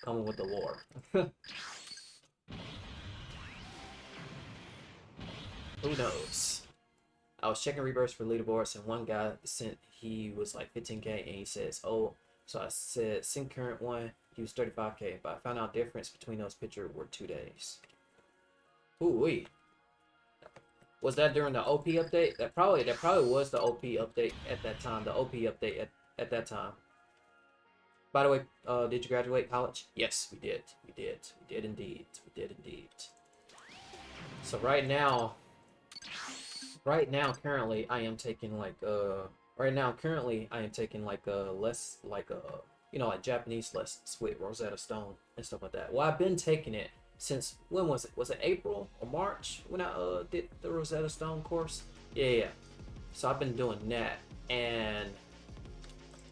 Coming with the lore. Who knows? I was checking rebirths for leaderboards, and one guy sent, he was like 15k, and he says, oh, so I said send current one, he was 35k, but I found out difference between those pictures were 2 days. Ooh wee. Was that during the OP update? That probably was the OP update at that time. The OP update at that time. By the way, did you graduate college? Yes, we did. We did. We did indeed. We did indeed. So right now, currently, I am taking like less like you know, like Japanese lessons with Rosetta Stone and stuff like that. Well, I've been taking it since, when was it? Was it April or March when I did the Rosetta Stone course? Yeah. So I've been doing that, and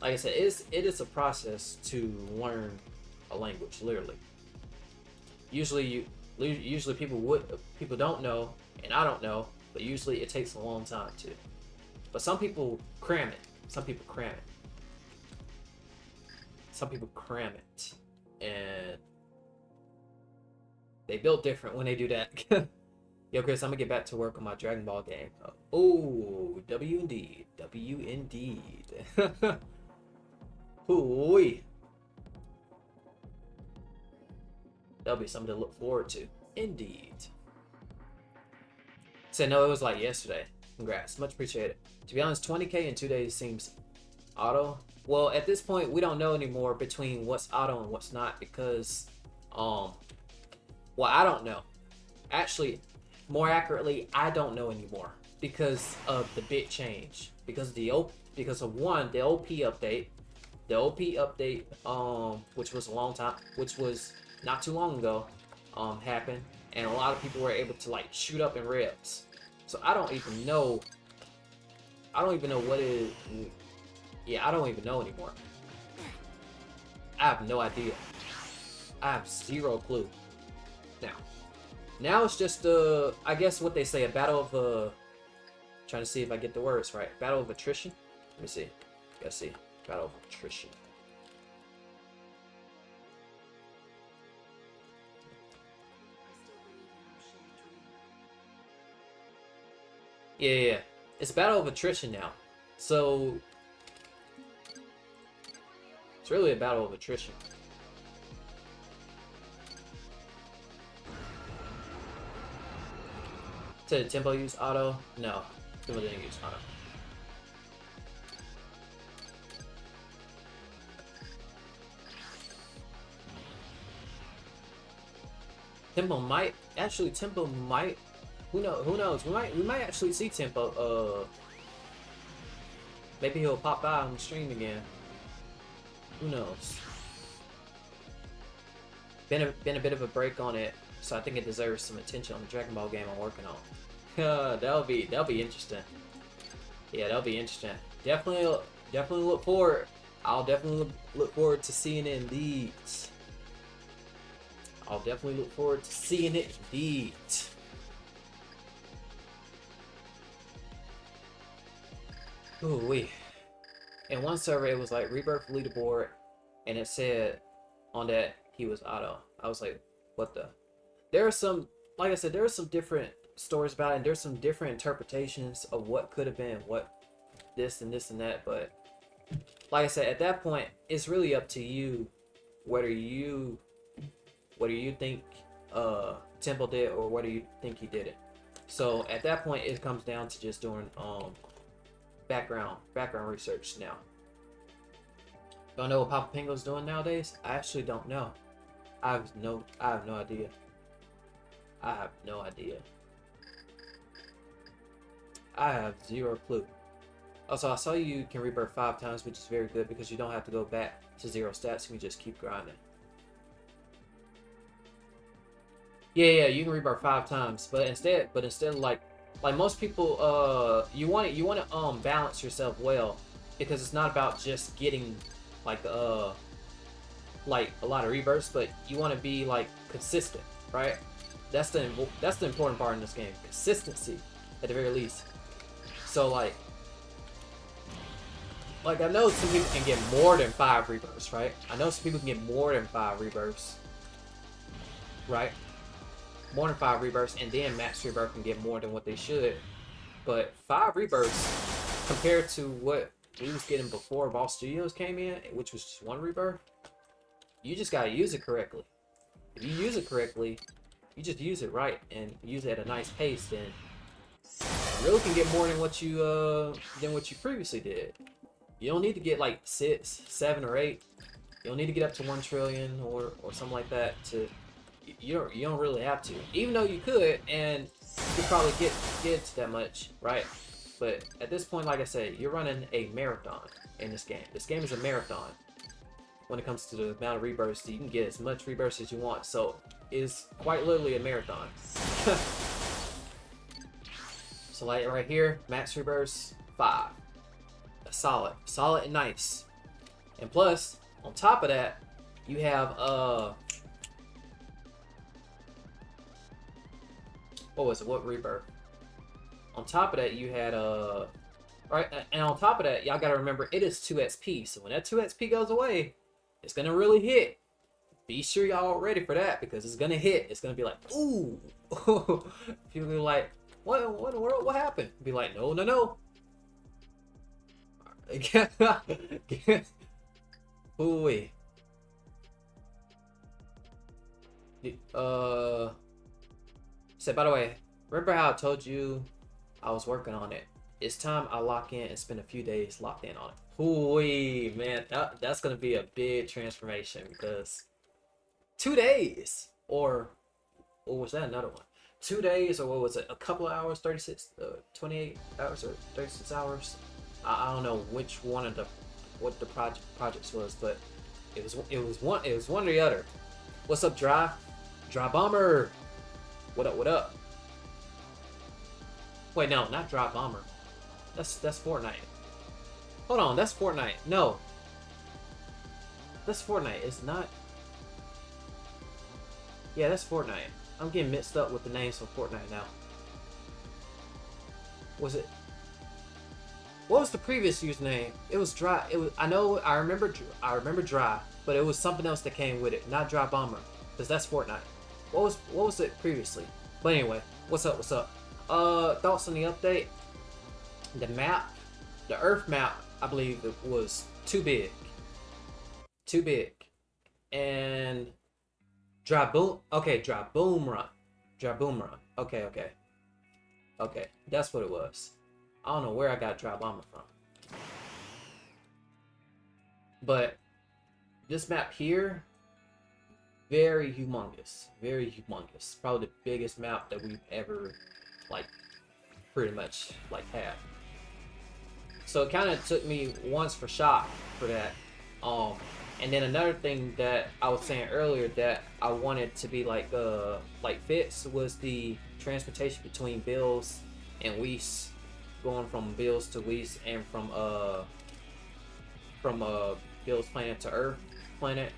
like I said, it is a process to learn a language, literally. Usually people don't know, and I don't know, but usually it takes a long time too. But some people cram it. Some people cram it. Some people cram it, and they build different when they do that. Yo, Chris, I'm gonna get back to work on my Dragon Ball game. Oh, W indeed. W indeed. Hooey. That'll be something to look forward to. Indeed. So no, it was like yesterday. Congrats. Much appreciated. To be honest, 20k in 2 days seems auto. Well, at this point, we don't know anymore between what's auto and what's not, because well, I don't know. Actually, more accurately, I don't know anymore because of the big change. Because of the OP update. The OP update, which was a long time, which was not too long ago, happened, and a lot of people were able to like shoot up in revs. So I don't even know. I don't even know what it. Yeah, I don't even know anymore. I have no idea. I have zero clue. Now it's just I guess what they say, a battle of trying to see if I get the words right. Battle of attrition. Let me see. Gotta see. Battle of attrition. Yeah. It's battle of attrition now. So it's really a battle of attrition. Did Tempo use auto? No, Tempo didn't use auto. Tempo might who knows, we might actually see Tempo. Maybe he'll pop by on the stream again. Who knows? Been a bit of a break on it, so I think it deserves some attention on the Dragon Ball game I'm working on. that'll be interesting. Yeah, that'll be interesting. Definitely look forward. I'll definitely look forward to seeing it indeed. I'll definitely look forward to seeing it indeed. Ooh wee. In one survey, it was like Rebirth leaderboard, and it said on that he was auto. I was like, what the? There are some, like I said, there are some different stories about it, and there's some different interpretations of what could have been, what this and this and that. But like I said, at that point, it's really up to you whether you think Temple did or whether you think he did it. So at that point, it comes down to just doing background research now. Don't know what Papa Pingo's doing nowadays? I actually don't know. I have no idea. I have no idea. I have zero clue. Also, I saw you can rebirth 5 times, which is very good because you don't have to go back to 0 stats. You can just keep grinding. Yeah, you can rebirth 5 times, but instead of like like most people, you want to balance yourself well, because it's not about just getting like a lot of rebirths, but you want to be like consistent, right? That's the important part in this game. Consistency, at the very least. So like I know some people can get more than 5 rebirths, right? I know some people can get more than 5 rebirths, right? More than 5 rebirths, and then max rebirth can get more than what they should. But 5 rebirths compared to what we was getting before Ball Studios came in, which was just 1 rebirth, you just gotta use it correctly. If you use it correctly, you just use it right and use it at a nice pace, then you really can get more than what you previously did. You don't need to get like 6, 7, or 8. You don't need to get up to 1 trillion or something like that to. You don't really have to, even though you could, and you could probably get to that much, right? But at this point, like I said, you're running a marathon in this game. This game is a marathon when it comes to the amount of rebirths. You can get as much rebirths as you want, so it's quite literally a marathon. So like right here, max rebirths 5. That's solid and nice. And plus, on top of that, you have what was it? What rebirth? On top of that, you had right, and on top of that, y'all gotta remember it is 2 XP. So when that 2 XP goes away, it's gonna really hit. Be sure y'all ready for that, because it's gonna hit. It's gonna be like, ooh. People be like, what in the world? What happened? Be like, no. Ooh wee. So by the way, remember how I told you I was working on it? It's time I lock in and spend a few days locked in on it. Ooh, man, that's gonna be a big transformation, because 2 days, or was that another one? 2 days, or what was it? A couple of hours, 28 hours or 36 hours. I don't know which one of what the projects was, but it was one or the other. What's up, Dry Bomber? What up? Wait, no, not Dry Bomber. That's Fortnite. Hold on, that's Fortnite. No. That's Fortnite. It's not. Yeah, that's Fortnite. I'm getting mixed up with the names of Fortnite now. Was it? What was the previous username? It was Dry. It was. I remember Dry, but it was something else that came with it. Not Dry Bomber, because that's Fortnite. What was it previously? But anyway, what's up? Thoughts on the update? The map, the Earth map, I believe it was too big. And Dry Boom Run. Okay, that's what it was. I don't know where I got Dry Bomber from, but this map here, very humongous. Probably the biggest map that we've ever, like, pretty much, like, had. So it kind of took me once for shock for that. And then another thing that I was saying earlier that I wanted to be like fits was the transportation between Bills and Weiss, going from Bills to Weiss, and from Bill's planet to Earth planet.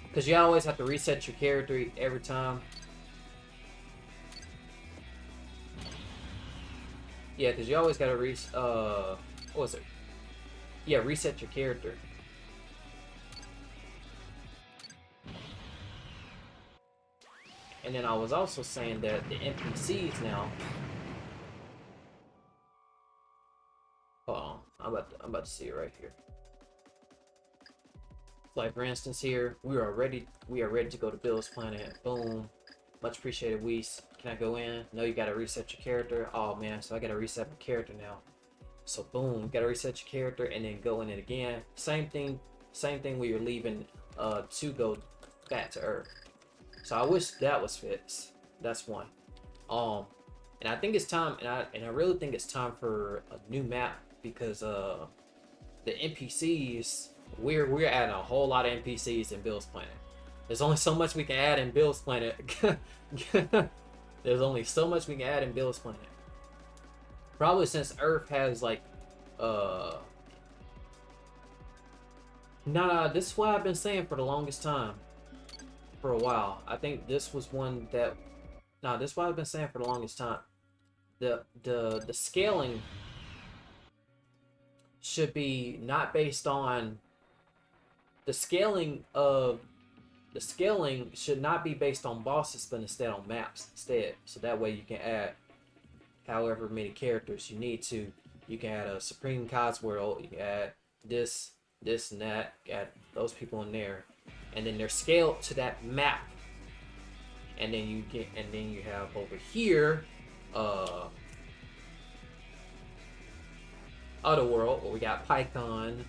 Because you always have to reset your character every time. Yeah, because you always gotta what was it? Yeah, reset your character. And then I was also saying that the NPCs now. Hold on, I'm about to see it right here. Like for instance here, we are ready to go to Bill's planet. Boom. Much appreciated, Weiss. Can I go in? No, you gotta reset your character. Oh man, so I gotta reset my character now. So boom, gotta reset your character and then go in it again. Same thing when you're leaving to go back to Earth. So I wish that was fixed. That's one. And I think it's time, and I really think it's time for a new map, because the NPCs, we're adding a whole lot of NPCs in Bill's planet. There's only so much we can add in Bill's planet. There's There's only so much we can add in Bill's planet. Probably since Earth has like, nah, this is what I've been saying for the longest time. For a while. I think this was one that, nah, this is what I've been saying for the longest time. The scaling should be not based on, the scaling should not be based on bosses, but instead on maps instead. So that way you can add however many characters you need to. You can add a Supreme Cosworld, you can add this, and that, add those people in there. And then they're scaled to that map. And then you have over here, Other World, where we got Python,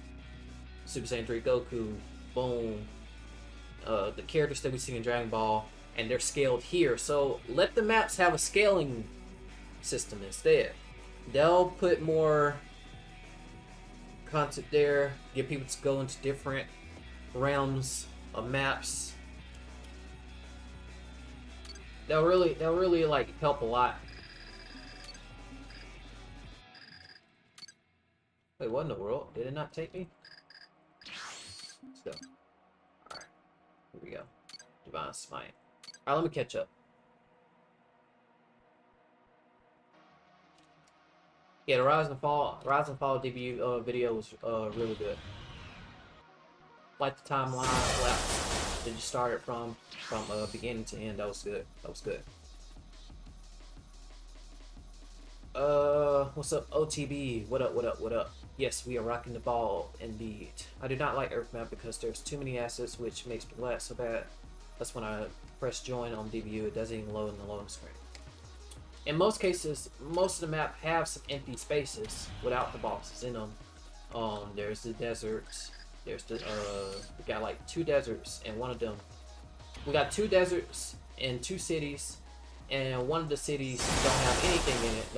Super Saiyan 3 Goku, boom, the characters that we see in Dragon Ball, and they're scaled here. So let the maps have a scaling system instead. They'll put more content there, get people to go into different realms of maps. They'll really like help a lot. Wait, what in the world? Did it not take me? Let's go. Alright. Here we go. Divine Smite. Alright, let me catch up. Yeah, the Rise and Fall debut video was really good. Like the timeline lapse that you started from beginning to end, that was good. That was good. What's up, OTB? What up, what up, what up? Yes, we are rocking the ball, indeed. I do not like Earth Map because there's too many assets, which makes me lag so bad. That's when I press join on DBU, it doesn't even load in the loading screen. In most cases, most of the map have some empty spaces without the bosses in them. There's the deserts. There's the we got like 2 deserts, and one of them, we got 2 deserts and 2 cities, and one of the cities don't have anything in it,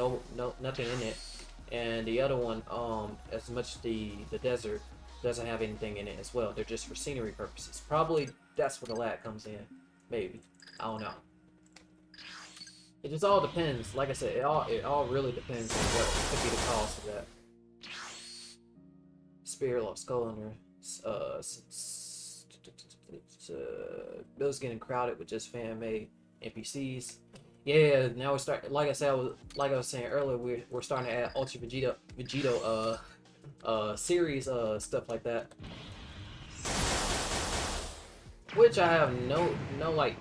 nothing in it, and the other one, as much as the desert doesn't have anything in it as well. They're just for scenery purposes. Probably that's where the lag comes in. Maybe, I don't know. It just all depends. Like I said, it all really depends on what could be the cause of that. Spirit lost skull under. Bill's getting crowded with just fan-made NPCs. Yeah, now we start. Like I was saying earlier, we're starting to add Ultra Vegito series stuff like that, which I have no like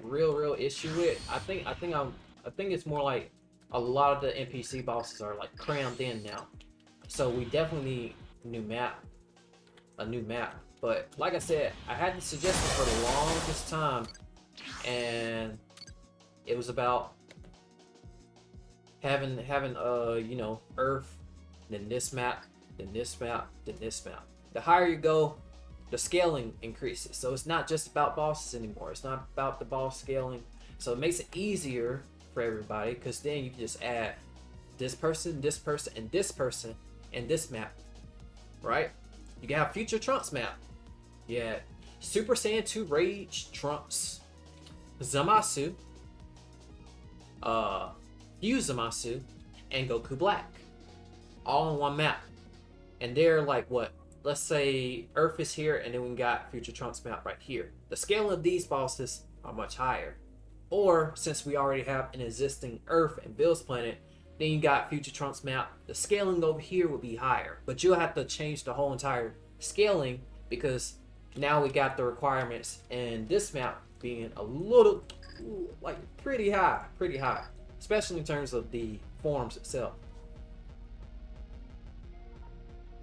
real issue with. I think it's more like a lot of the NPC bosses are like crammed in now, so we definitely need a new map. But like I said, I had the suggestion for the longest time, and it was about having you know, Earth, then this map, then this map, then this map. The higher you go, the scaling increases. So it's not just about bosses anymore. It's not about the boss scaling. So it makes it easier for everybody, because then you can just add this person, and this person, and this map, right? You can have future Trunks map. Yeah, Super Saiyan 2 Rage Trunks, Zamasu, Fuse Zamasu, and Goku Black, all in one map. And they're like, what? Let's say Earth is here, and then we got future Trunks map right here. The scale of these bosses are much higher. Or since we already have an existing Earth and Bill's planet, then you got future Trunks map. The scaling over here will be higher, but you'll have to change the whole entire scaling, because now we got the requirements in this map being a little, like, pretty high, especially in terms of the forms itself.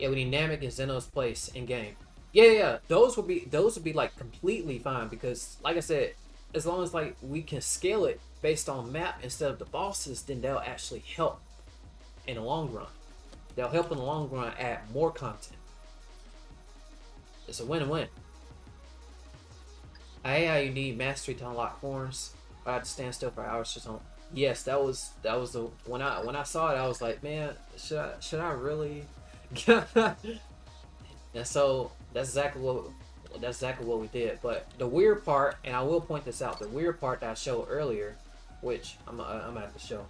Yeah, we need Namek and Zeno's place in game. Yeah, those would be like completely fine, because like I said, as long as like we can scale it based on map instead of the bosses, then they'll actually help in the long run. They'll help in the long run add more content. It's a win-win. I hate how you need mastery to unlock forms. I had to stand still for hours just on. Yes, that was the when I saw it, I was like, man, should I really? And so that's exactly what we did. But the weird part, and I will point this out, the weird part that I showed earlier which I'm at the show.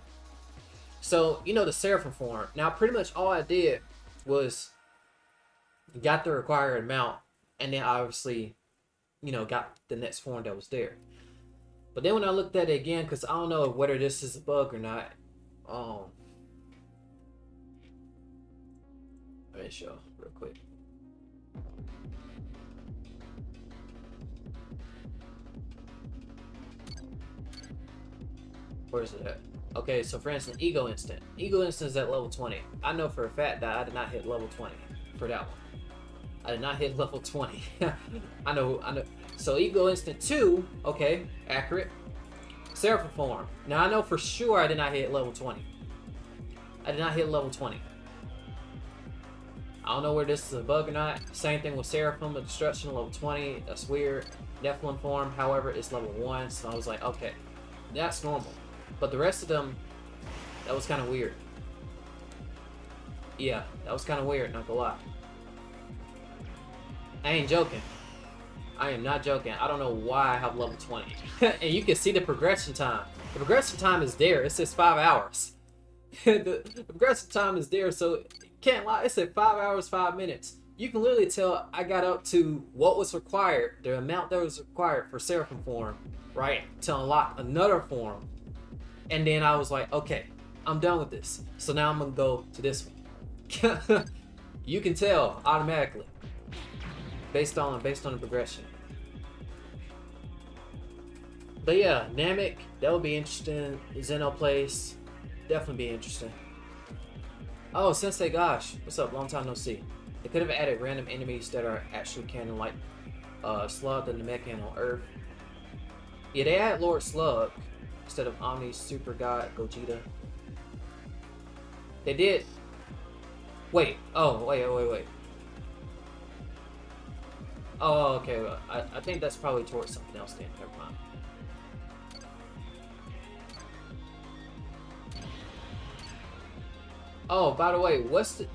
So, you know, the Seraphim form. Now, pretty much all I did was got the required amount, and then obviously, you know, got the next form that was there. But then when I looked at it again, because I don't know whether this is a bug or not, let me show real quick. Where is it at? Okay, so for instance, Ego Instant. Ego Instant is at level 20. I know for a fact that I did not hit level 20 for that one. I did not hit level 20. I know. So Ego Instant 2, okay, accurate. Seraphim form. Now I know for sure I did not hit level 20. I did not hit level 20. I don't know where this is a bug or not. Same thing with Seraphim, the Destruction, level 20. That's weird. Nephilim form, however, is level 1. So I was like, okay, that's normal. But the rest of them, that was kind of weird. Yeah, that was kind of weird, not gonna lie. I ain't joking. I am not joking. I don't know why I have level 20. And you can see the progression time. The progression time is there. It says 5 hours. The progression time is there, so can't lie. It said 5 hours, 5 minutes. You can literally tell I got up to what was required, the amount that was required for Seraphim form, right? To unlock another form. And then I was like, okay, I'm done with this. So now I'm gonna go to this one. You can tell automatically based on the progression. But yeah, Namek, that would be interesting. Xenoplace, definitely be interesting. Oh, Sensei Gosh, what's up? Long time no see. They could have added random enemies that are actually canon, like Slug the Namekian on Earth. Yeah, they add Lord Slug instead of Omni Super God Gogeta. They did. Wait. Oh, wait. Oh, okay. Well, I think that's probably towards something else then. Never mind. Oh, by the way, what's the...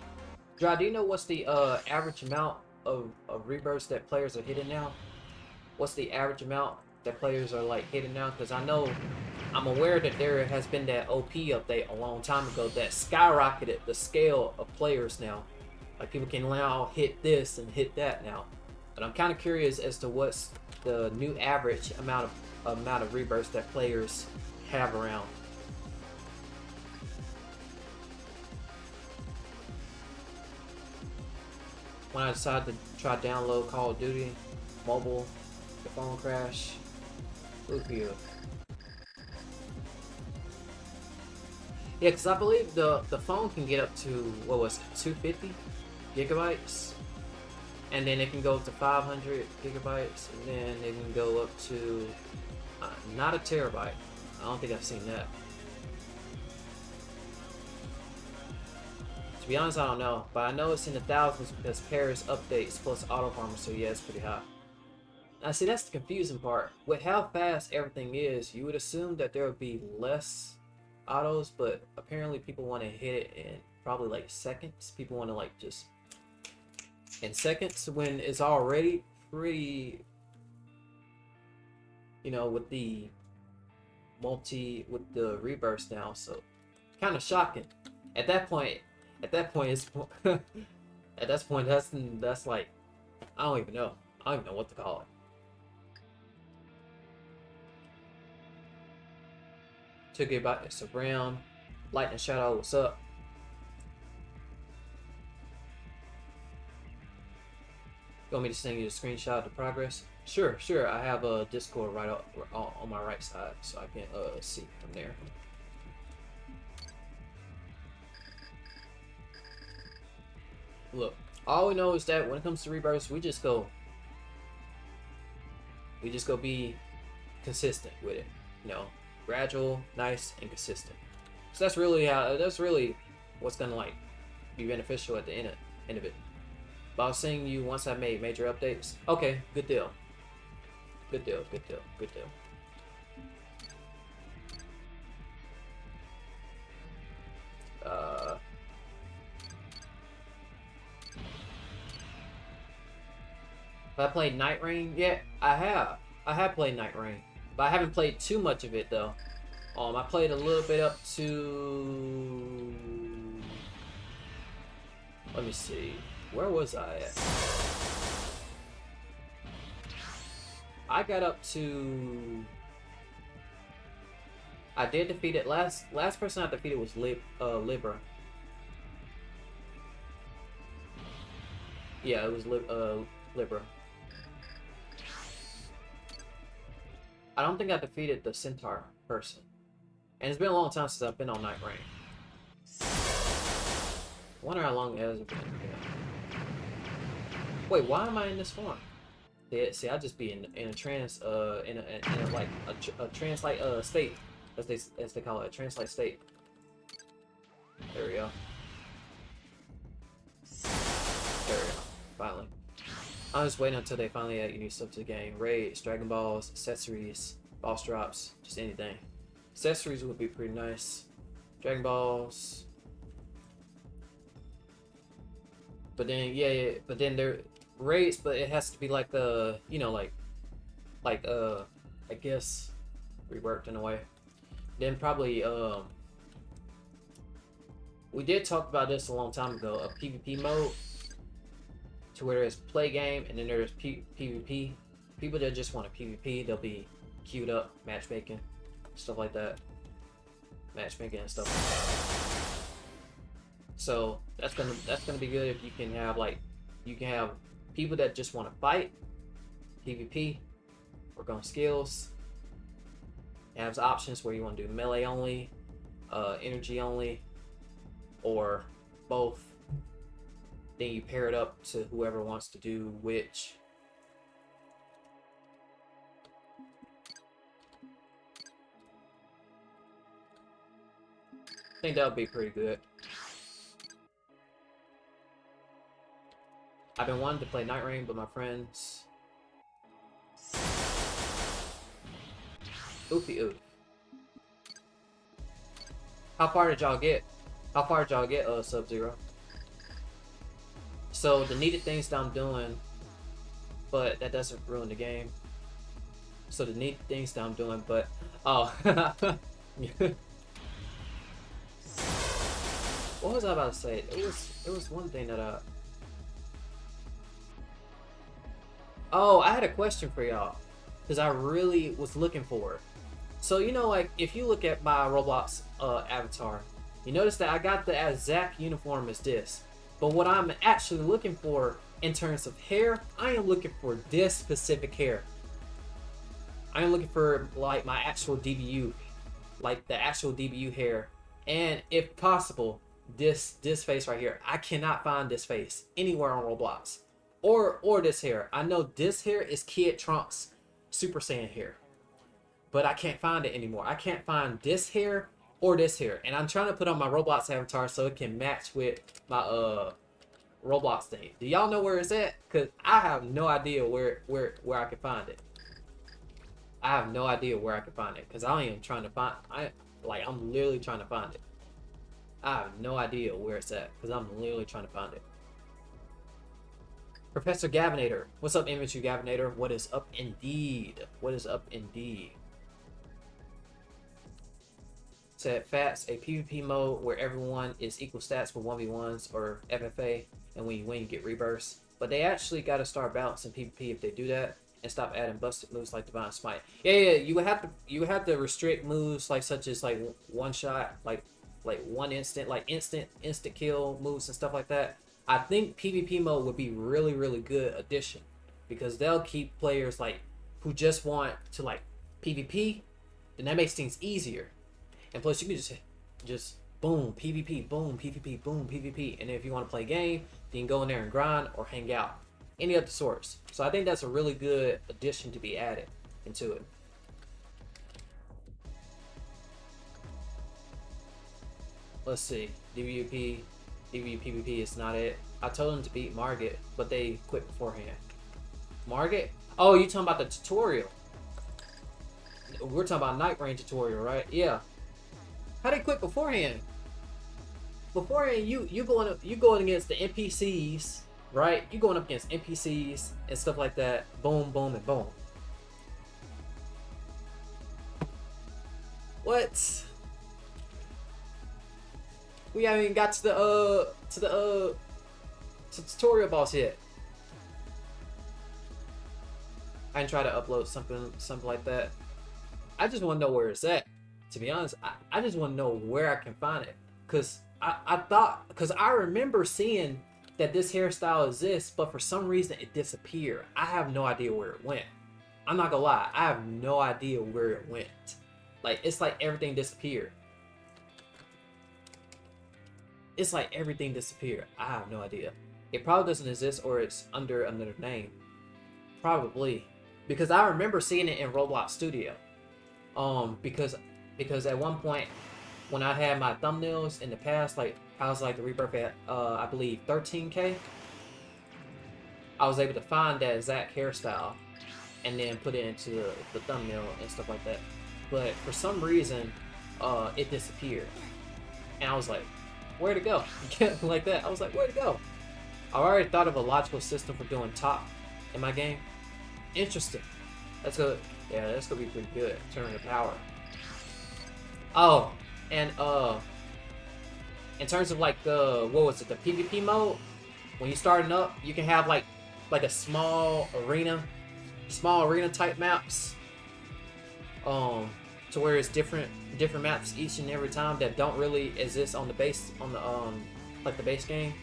do you know what's the average amount of rebirths that players are hitting now? What's the average amount that players are like hitting now? Because I know, I'm aware that there has been that OP update a long time ago that skyrocketed the scale of players now. Like people can now hit this and hit that now. But I'm kind of curious as to what's the new average amount of rebirths that players have around. When I decided to try download Call of Duty mobile, the phone crash. Look here. Yeah, because I believe the phone can get up to, what was it, 250 gigabytes? And then it can go up to 500 gigabytes, and then it can go up to, not a terabyte. I don't think I've seen that. To be honest, I don't know, but I know it's in the thousands because Paris updates plus auto farmer, so yeah, it's pretty high. Now see, that's the confusing part. With how fast everything is, you would assume that there would be less autos, but apparently people want to hit it in probably like seconds. People want to like just in seconds when it's already pretty, you know, with the rebirths now, so kind of shocking. At that point it's at that point that's like, I don't even know what to call it. Took it about it's around. Lightning Shadow, what's up? You want me to send you a screenshot of the progress? Sure. I have a Discord right up on my right side, so I can see from there. Look, all we know is that when it comes to rebirths, we just go be consistent with it, you know, gradual, nice, and consistent. So that's really what's gonna like be beneficial at the end of it. But I'll sing you once I made major updates. Okay, good deal. Good deal. Have I played Night Rain yet? I have played Night Rain, but I haven't played too much of it though. I played a little bit up to... Let me see. Where was I at? I got up to... I did defeat it. Last person I defeated was Libra. Yeah, it was Libra. I don't think I defeated the Centaur person. And it's been a long time since I've been on Night Rain. I wonder how long it has been. Yeah. Wait, why am I in this form? Yeah, see, I just be in a trance, in a like a trance-like state, as they call it, a trance-like state. There we go. There we go. Finally. I'm just waiting until they finally add new stuff to the game. Raids, Dragon Balls, accessories, boss drops, just anything. Accessories would be pretty nice. Dragon Balls. But then, yeah, but then there raids, but it has to be like the, you know, like I guess reworked in a way. Then probably we did talk about this a long time ago, a PvP mode, to where there's play game and then there's PvP. People that just want a PvP, they'll be queued up, matchmaking, stuff like that. Matchmaking and stuff. So that's gonna be good if you can have people that just want to fight, PvP, work on skills. It has options where you want to do melee only, energy only, or both. Then you pair it up to whoever wants to do which. I think that would be pretty good. I've been wanting to play Night Rain, but my friends... Oofy oof. How far did y'all get? How far did y'all get, Sub-Zero? So, the needed things that I'm doing, but that doesn't ruin the game. So, the needed things that I'm doing, but... Oh. What was I about to say? It was one thing that I... Oh, I had a question for y'all, because I really was looking for it. So, you know, like, if you look at my Roblox avatar, you notice that I got the exact uniform as this. But what I'm actually looking for in terms of hair, I am looking for this specific hair. I am looking for, like, my actual DBU, like the actual DBU hair. And if possible, this face right here. I cannot find this face anywhere on Roblox. Or this hair. I know this hair is Kid Trunks Super Saiyan hair, but I can't find it anymore. I can't find this hair or this hair, and I'm trying to put on my Roblox avatar so it can match with my Roblox thing. Do y'all know where it's at? Cause I have no idea where I can find it. I have no idea where I can find it, cause I am trying to find. I'm literally trying to find it. I have no idea where it's at, cause I'm literally trying to find it. Professor Gavinator. What's up, Inventory Gavinator? What is up indeed? What is up indeed? Said Fats, a PvP mode where everyone is equal stats for 1v1s or FFA, and when you win, you get rebirths. But they actually got to start balancing PvP if they do that, and stop adding busted moves like Divine Smite. Yeah, you would have to restrict moves like such as like one shot, like one instant, like instant kill moves and stuff like that. I think PvP mode would be really good addition, because they'll keep players like who just want to like PvP, then that makes things easier. And plus you can just boom PvP, boom PvP, boom PvP, and then if you want to play game, then you can go in there and grind or hang out, any of the sorts. So I think that's a really good addition to be added into it. Let's see, DVP PvP is not it. I told them to beat Margit, but they quit beforehand. Margit? Oh, you talking about the tutorial? We're talking about Night Rain tutorial, right? Yeah. How they quit beforehand? Beforehand, you going against the NPCs, right? You going up against NPCs and stuff like that. Boom, boom, and boom. What? We haven't even got to the tutorial boss yet. I can try to upload something like that. I just want to know where it's at. To be honest, I just want to know where I can find it. Cause I remember seeing that this hairstyle exists, but for some reason it disappeared. I have no idea where it went. I'm not gonna lie, I have no idea where it went. Like, it's like everything disappeared. It's like everything disappeared. I have no idea. It probably doesn't exist, or it's under another name. Probably. Because I remember seeing it in Roblox Studio. Because at one point, when I had my thumbnails in the past, like, I was like the Rebirth at, I believe 13K. I was able to find that exact hairstyle and then put it into the thumbnail and stuff like that. But for some reason, it disappeared. And I was like, where'd it go? Like that. I was like, where'd it go? I already thought of a logical system for doing top in my game. Interesting. That's good. Yeah, that's gonna be pretty good. Turning the power. Oh, and in terms of like the, what was it, the PvP mode? When you're starting up, you can have like a small arena type maps. To where it's different maps each and every time that don't really exist on the base, on the like the base game.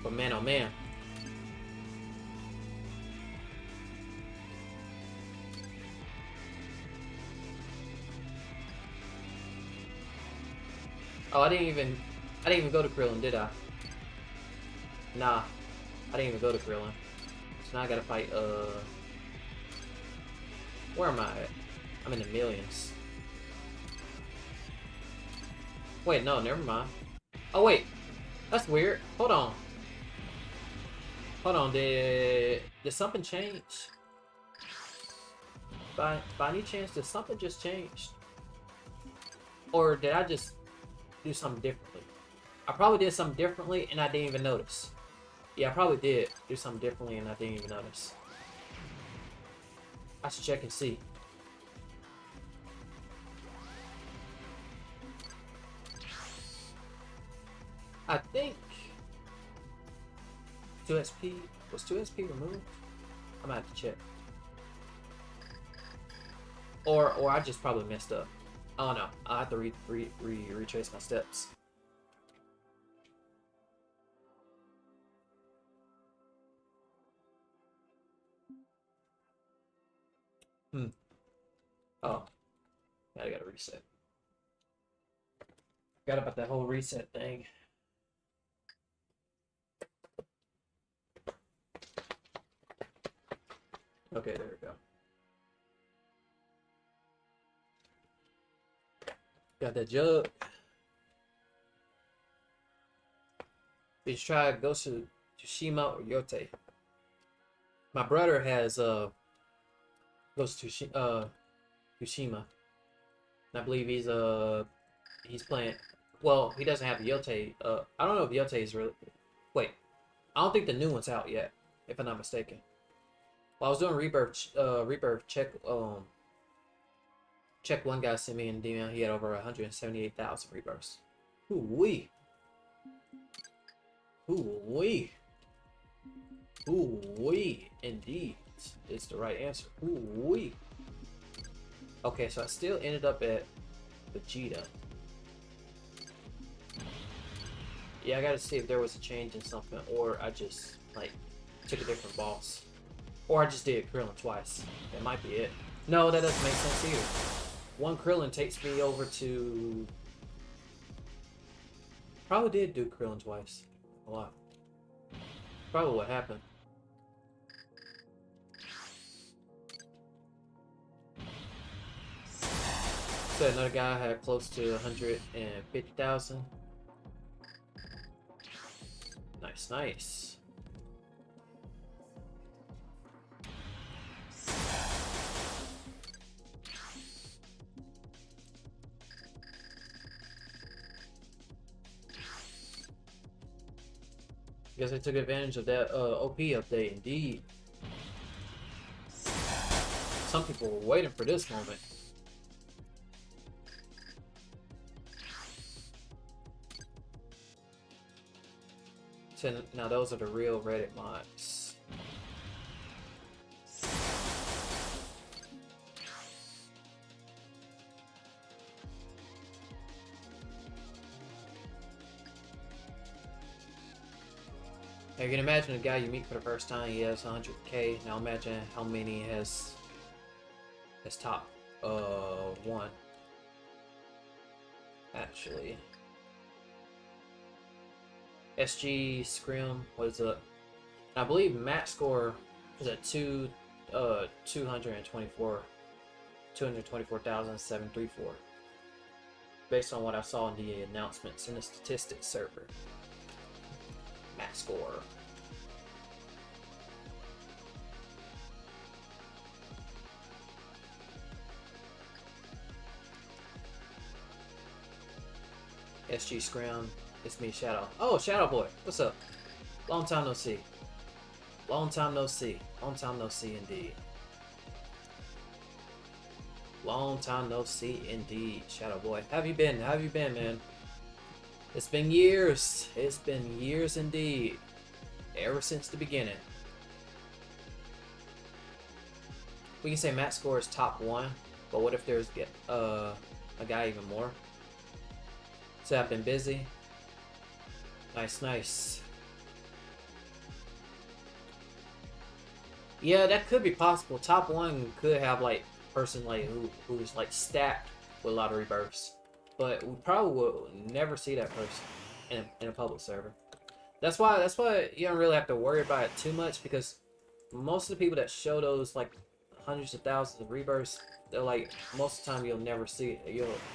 But man, oh man. Oh, I didn't even go to Krillin, did I? Nah, I didn't even go to Krillin. So now I gotta fight, where am I at? I'm in the millions. Wait, no, never mind. Oh wait, that's weird. Hold on. Hold on, did something change? By any chance, did something just change? Or did I just do something differently? I probably did something differently and I didn't even notice. Yeah, I probably did do something differently and I didn't even notice. I should check and see. I think 2SP was 2SP removed? I'm gonna have to check. Or I just probably messed up. Oh no, I have to retrace my steps. Oh, now I gotta reset. Forgot about that whole reset thing. Okay, there we go. Got that jug. You should try Ghost of Tsushima or Yote. My brother has Ghost of Tsushima. And I believe he's playing. Well, he doesn't have Yote. I don't know if Yote is really. Wait, I don't think the new one's out yet, if I'm not mistaken. Well, I was doing Rebirth check. Check one guy sent me in DM. He had over 178,000 rebirths. Ooh-wee. Ooh-wee. Ooh-wee. Indeed. It's the right answer. Ooh-wee. Okay, so I still ended up at Vegeta. Yeah, I gotta see if there was a change in something, or I just, like, took a different boss. Or I just did Krillin twice. That might be it. No, that doesn't make sense either. One Krillin takes me over to... Probably did do Krillin twice. A lot. Probably what happened. So another guy had close to 150,000. Nice, nice. Guess I took advantage of that OP update, indeed. Some people were waiting for this moment. So now those are the real Reddit mods. Now you can imagine a guy you meet for the first time, he has 100k. Now imagine how many has top one. Actually. SG Scrim was up. I believe max score is at 224,734. Based on what I saw in the announcements in the statistics server. Max score. SG Scrim, it's me, Shadow. Oh, Shadow Boy, what's up? Long time no see. Long time no see. Long time no see indeed. Long time no see indeed, Shadow Boy. How have you been? How have you been, man? It's been years. It's been years indeed. Ever since the beginning. We can say max score is top one, but what if there's a guy even more? So I've been busy. Nice, nice. Yeah, that could be possible. Top one could have like person like who's like stacked with a lot of rebirths, but we probably will never see that person in a public server. That's why you don't really have to worry about it too much, because most of the people that show those like hundreds of thousands of rebirths, they're like most of the time you'll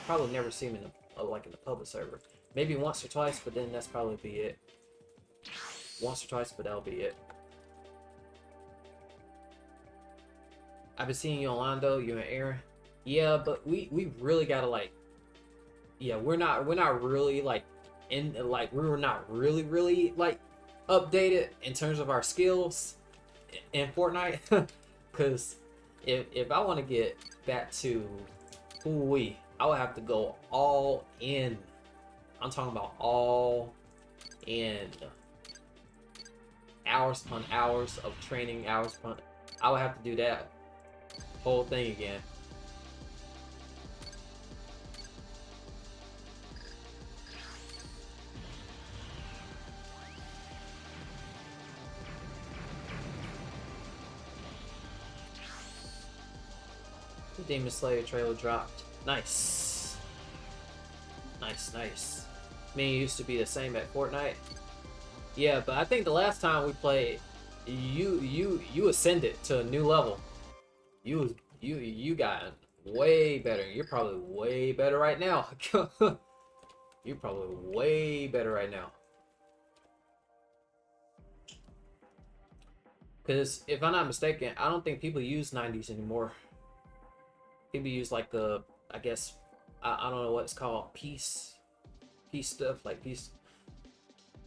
probably never see them in like in the public server. Maybe once or twice, but then that's probably be it. Once or twice, but that'll be it. I've been seeing you online though, you and Aaron. Yeah, but we really gotta like, yeah, we're not really like we're not really like updated in terms of our skills in Fortnite. Because if I want to get back to I would have to go all in. I'm talking about all in. Hours upon hours of training, hours upon. I would have to do that whole thing again. The Demon Slayer trailer dropped. Nice. Nice, nice. Me used to be the same at Fortnite. Yeah, but I think the last time we played, you ascended to a new level. You got way better. You're probably way better right now. You're probably way better right now. Because if I'm not mistaken, I don't think people use 90s anymore. People use like the, I guess, I don't know what it's called, peace stuff, like peace.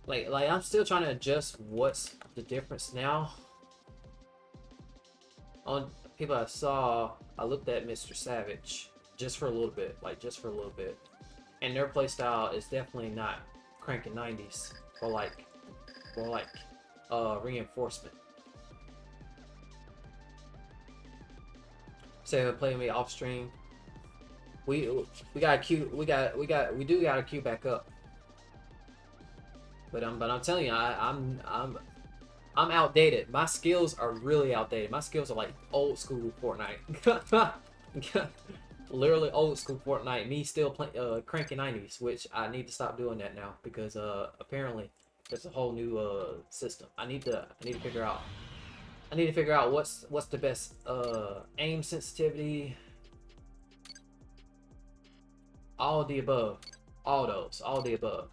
Like I'm still trying to adjust what's the difference now. On people I saw, I looked at Mr. Savage just for a little bit, and their playstyle is definitely not cranking 90s or like reinforcement. So play me off stream. We got a queue. We do got a queue back up. But I'm telling you, I'm outdated. My skills are really outdated. My skills are like old school Fortnite. Literally old school Fortnite. Me still cranking 90s, which I need to stop doing that now, because apparently there's a whole new system. I need to figure out. I need to figure out what's the best aim sensitivity. All of the above. All the above.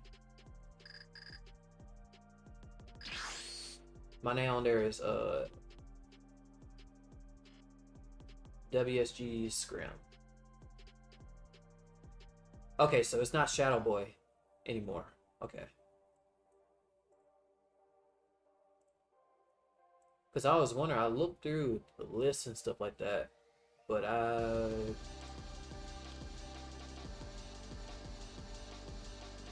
My name on there is WSG Scrim. Okay, so it's not Shadow Boy anymore. Okay. Because I was wondering, I looked through the lists and stuff like that, But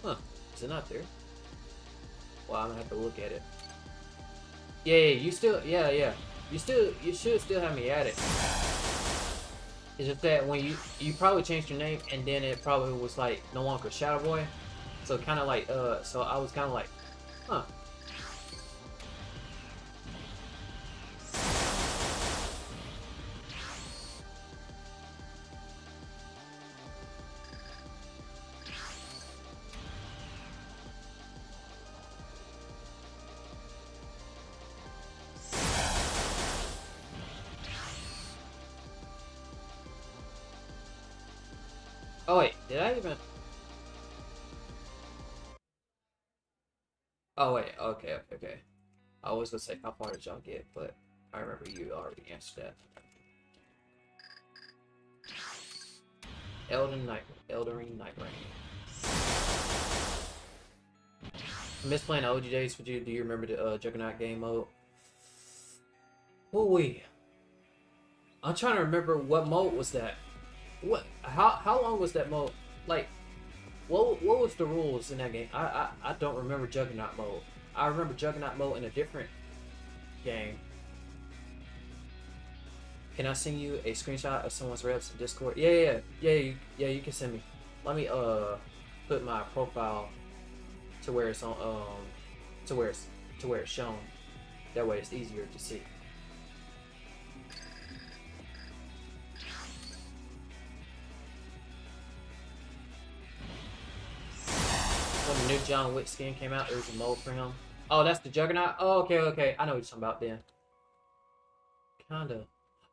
huh? Is it not there? Well, I'm gonna have to look at it. Yeah, you still, yeah. You should still have me at it. It's just that when you probably changed your name and then it probably was like no longer Shadow Boy, so kind of like so I was kind of like, huh. Oh wait, did I even? Oh wait, okay. I was gonna say how far did y'all get, but I remember you already answered that. Eldering Night Rain. I miss playing OG days with you. Do you remember the Juggernaut game mode? Ooh-wee. I'm trying to remember what mode was that. How long was that mode? Like, what was the rules in that game? I don't remember Juggernaut mode. I remember Juggernaut mode in a different game. Can I send you a screenshot of someone's reps in Discord? Yeah, you can send me. Let me put my profile to where it's on to where it's shown. That way it's easier to see. When the new John Wick skin came out, there was a mode for him. Oh, that's the Juggernaut? Oh, okay. I know what you're talking about then. Kinda.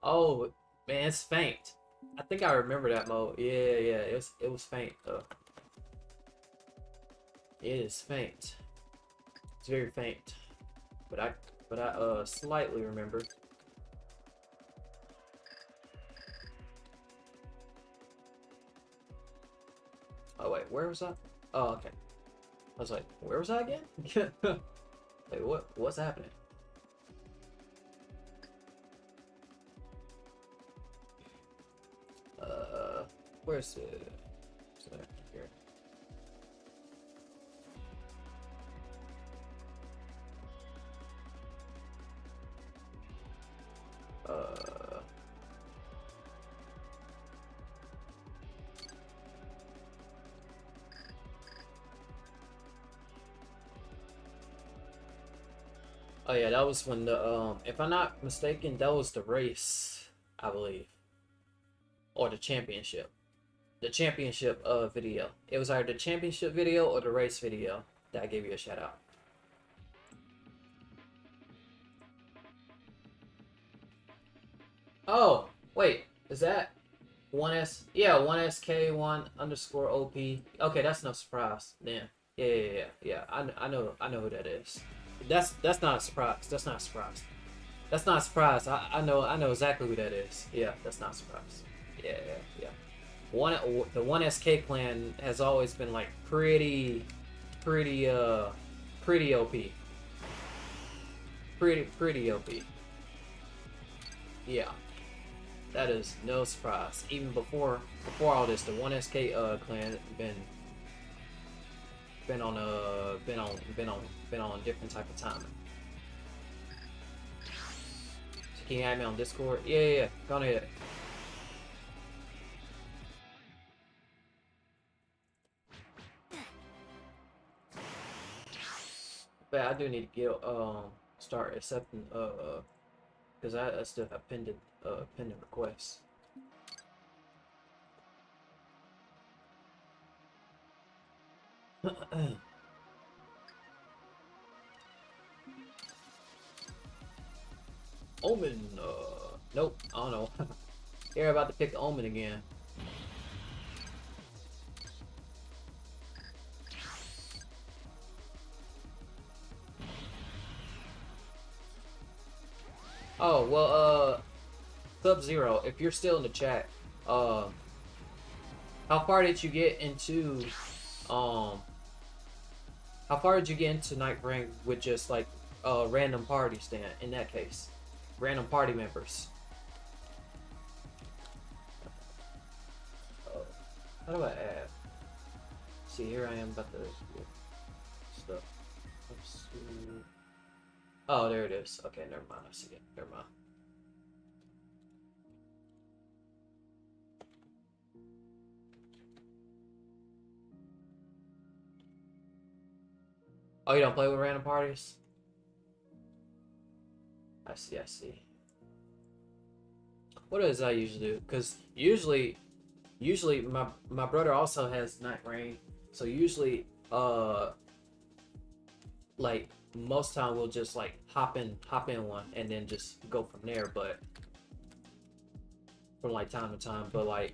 Oh, man, it's faint. I think I remember that mode. Yeah, it was faint though. It is faint. It's very faint. But I slightly remember. Oh wait, where was I? Oh, okay. I was like, where was I again? Like, what's happening? Where's it? Here. Oh yeah, that was when the if I'm not mistaken, that was the race, I believe, or the championship. The championship video. It was either the championship video or the race video that I gave you a shout out. Oh, wait, is that 1S? Yeah, 1SK1_OP. Okay, that's no surprise. Then. Yeah. I know who that is. That's not a surprise. That's not a surprise. That's not a surprise. I know exactly who that is. Yeah, that's not a surprise. Yeah. The 1SK clan has always been like pretty OP. Pretty OP. Yeah. That is no surprise. Even before all this, the 1SK clan been on a different type of timing. So can you add me on Discord? Yeah. Go ahead. But I do need to get start accepting because I still have pending requests. Omen, nope, I don't know. You're about to pick Omen again. Oh, well, Sub-Zero, if you're still in the chat, how far did you get into, how far did you get into Night Rank with just, like, random parties then, in that case? Random party members. How do I add? See, here I am about to do stuff. Let's see. Oh, there it is. Okay, never mind. I see it. Never mind. Oh, you don't play with random parties? I see, I see. What does I usually do? Because usually my brother also has night rain. So usually, like most time we'll just like hop in one and then just go from there. But from like time to time, but like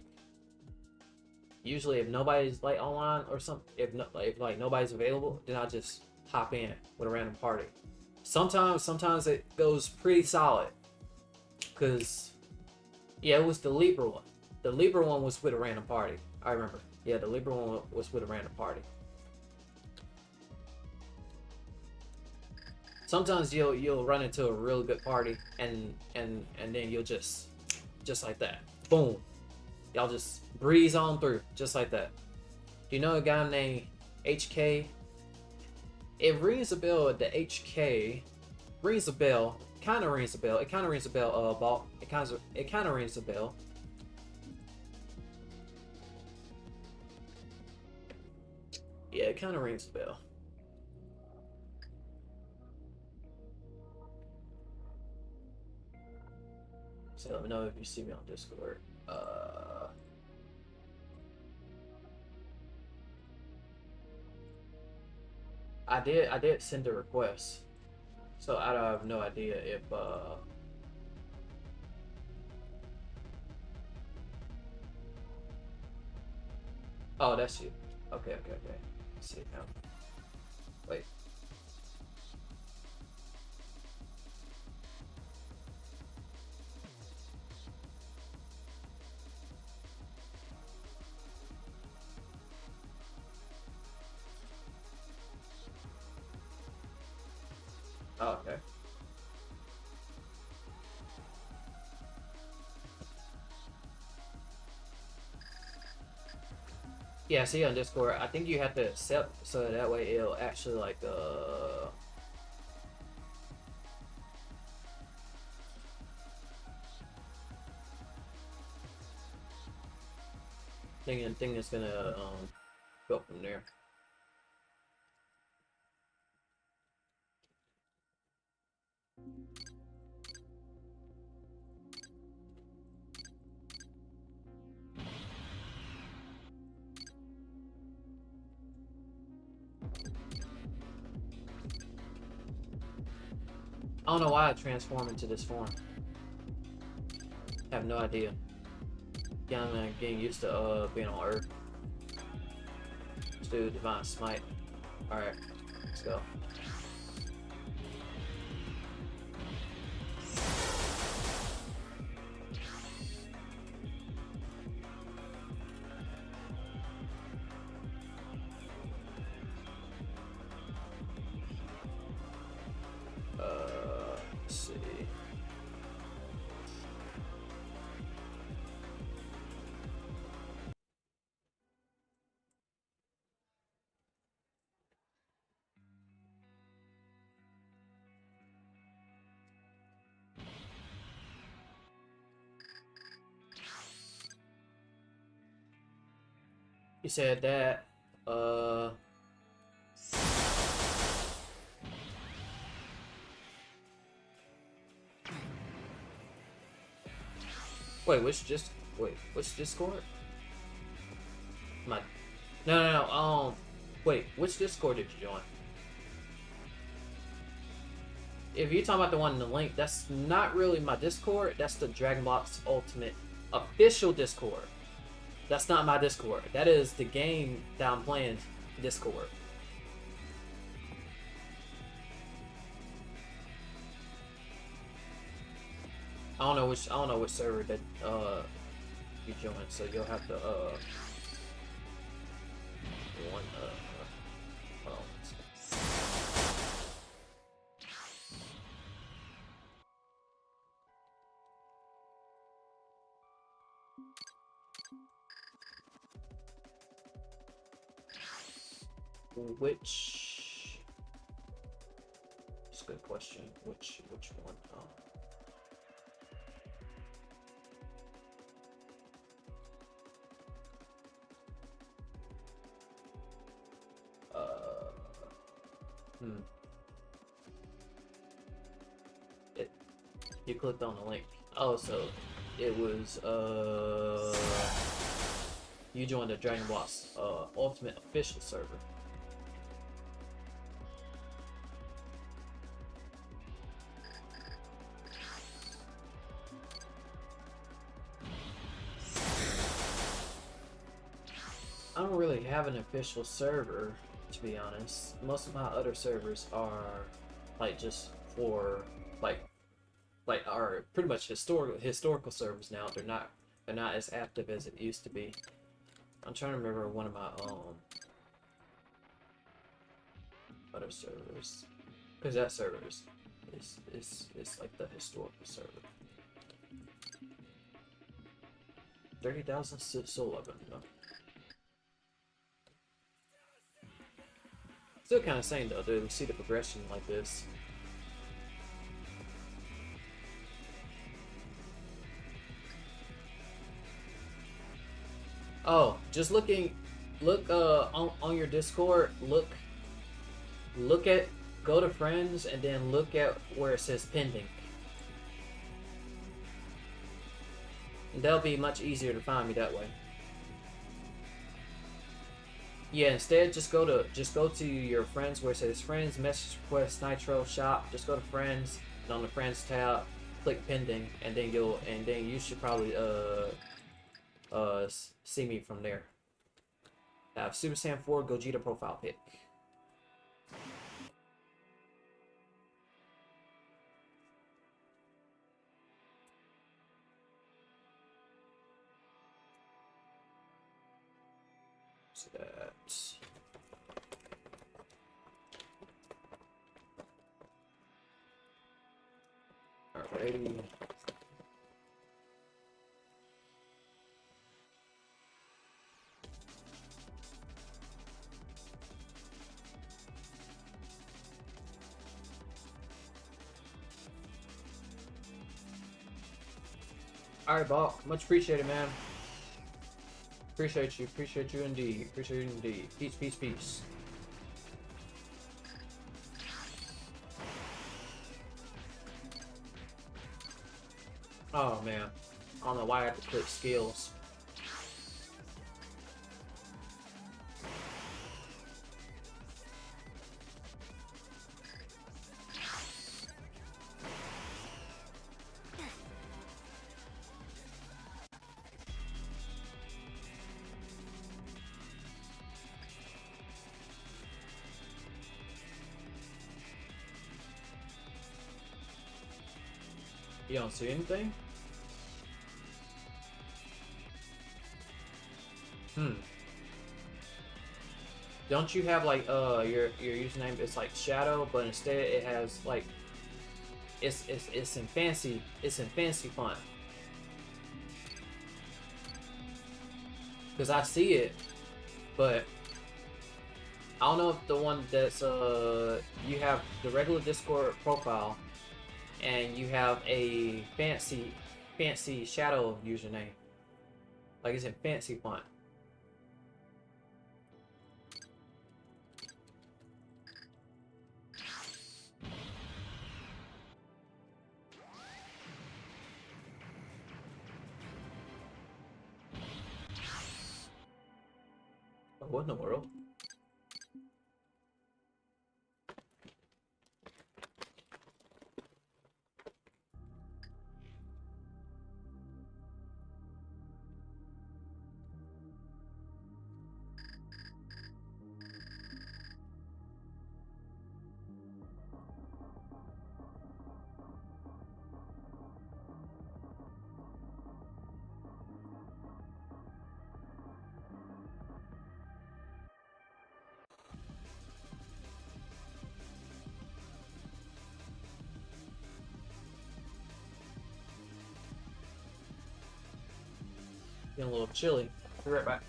usually if nobody's like online or something, if like nobody's available, then I just hop in with a random party. Sometimes it goes pretty solid. Cause yeah, it was the Libra one. The Libra one was with a random party. I remember. Yeah, the Libra one was with a random party. Sometimes you'll run into a really good party and then you'll just like that. Boom. Y'all just breeze on through just like that. Do you know a guy named HK? It rings a bell. The HK rings a bell. Kind of rings a bell. It kind of rings a bell. Ball. It kind of rings a bell. Yeah, it kind of rings a bell. So let me know if you see me on Discord. I did send a request, so I have no idea if oh, that's you. Okay. Let's see now. Wait. Oh, okay. Yeah, see on Discord. I think you have to accept so that way it'll actually like thing is gonna go from there. I don't know why I transform into this form. I have no idea. Yeah, I'm getting used to being on Earth. Let's do Divine Smite. Alright, let's go. Let's see. You said that, which Discord? My, no, wait, which Discord did you join? If you're talking about the one in the link, that's not really my Discord. That's the Dragon Blox Ultimate official Discord. That's not my Discord. That is the game that I'm playing Discord. I don't know which server that you joined, so you'll have to one hold on. which? It's a good question. Which one? Hmm. You clicked on the link. Oh, so it was you joined the Dragon Blox Ultimate official server. I don't really have an official server, to be honest. Most of my other servers are like just for like are pretty much historical servers now. They're not as active as it used to be. I'm trying to remember one of my other servers, because that server is like the historical server. 30,000 soul weapon. No. Still kind of saying though, to see the progression like this. Oh, just look on your Discord, go to friends and then look at where it says pending. And that'll be much easier to find me that way. Yeah, instead just go to your friends where it says friends, message request, Nitro, shop. Just go to friends, and on the friends tab, click pending, and then you should probably see me from there. I have Super Saiyan 4 Gogeta profile pic. So that's alrighty. Alright, Balk. Much appreciated, man. Appreciate you indeed. Appreciate you indeed. Peace, peace, peace. Oh man, I don't know why I have to click skills. You don't see anything? Don't you have like your username is like Shadow, but instead it has like it's in fancy font. Cause I see it, but I don't know if the one that's you have the regular Discord profile and you have a fancy Shadow username. Like it's in fancy font. What in the world? Getting a little chilly. Be right back.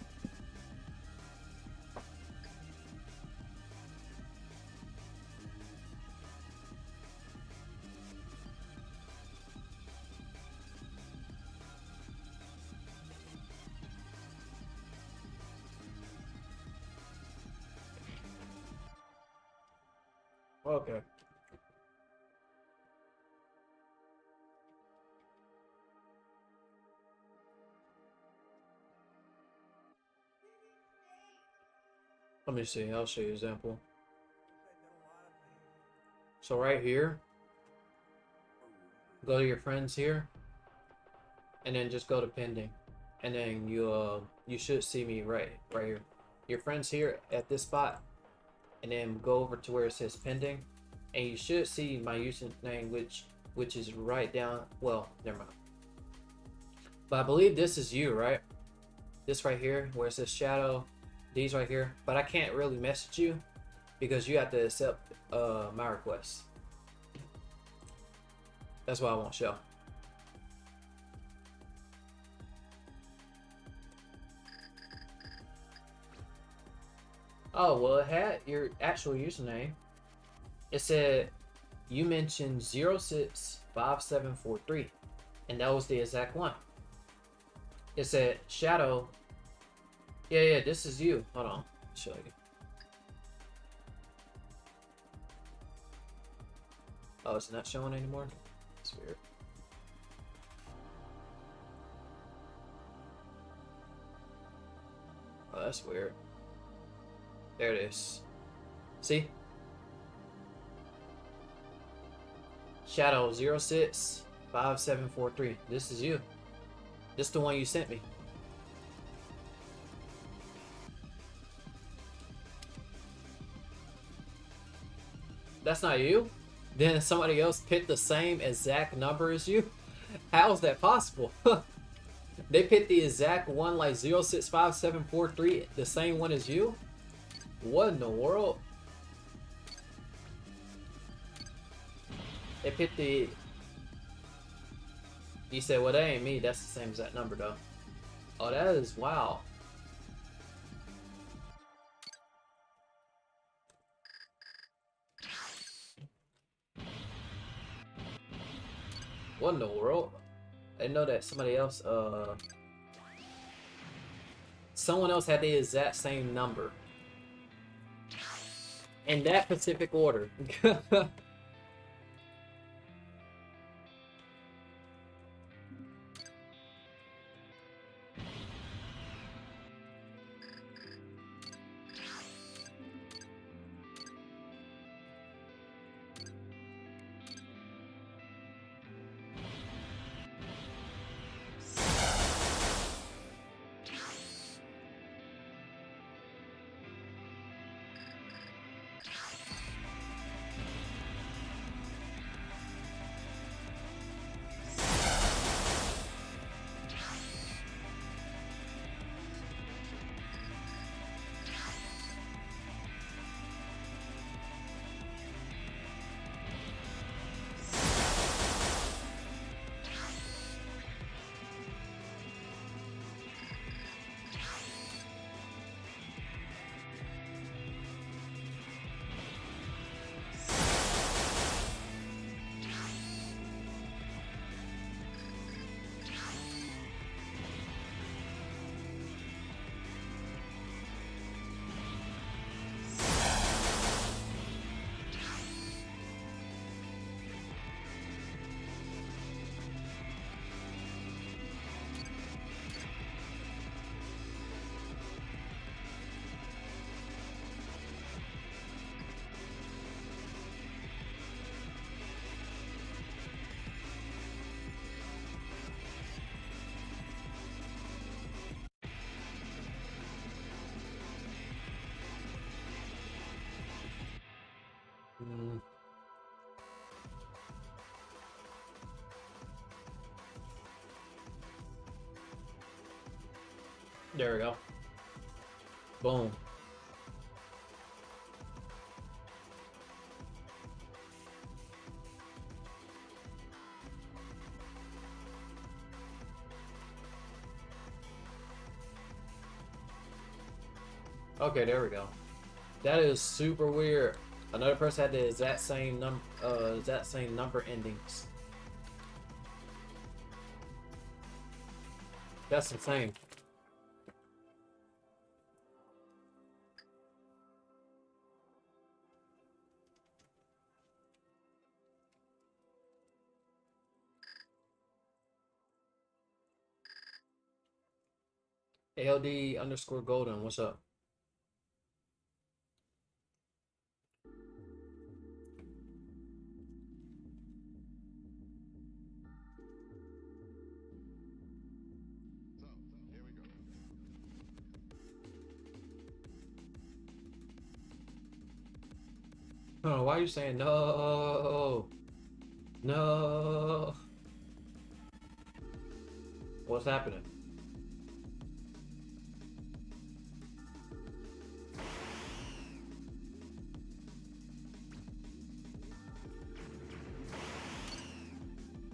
Okay. Let me see. I'll show you an example. So right here, go to your friends here, and then just go to pending, and then you should see me right here. Your friends here at this spot, and then go over to where it says pending, and you should see my username, which is right down. Well, never mind. But I believe this is you, right? This right here, where it says shadow, these right here. But I can't really message you because you have to accept my request. That's why I won't show. Oh, well, it had your actual username. It said you mentioned 065743, and that was the exact one. It said shadow. Yeah, this is you. Hold on, I'll show you. Oh, it's not showing anymore? That's weird. Oh, that's weird. There it is. See? Shadow 065743. This is you. This is the one you sent me. That's not you? Then somebody else picked the same exact number as you? How is that possible? They picked the exact one, like 065743, the same one as you? What in the world? They picked the... You said, well, that ain't me. That's the same exact number, though. Oh, that is... Wow. What in the world? I know that somebody else, someone else had the exact same number. In that specific order. There we go. Boom. Okay, there we go. That is super weird. Another person had the exact same number endings. That's insane. ALD underscore golden, what's up? Oh, why are you saying no? No. What's happening?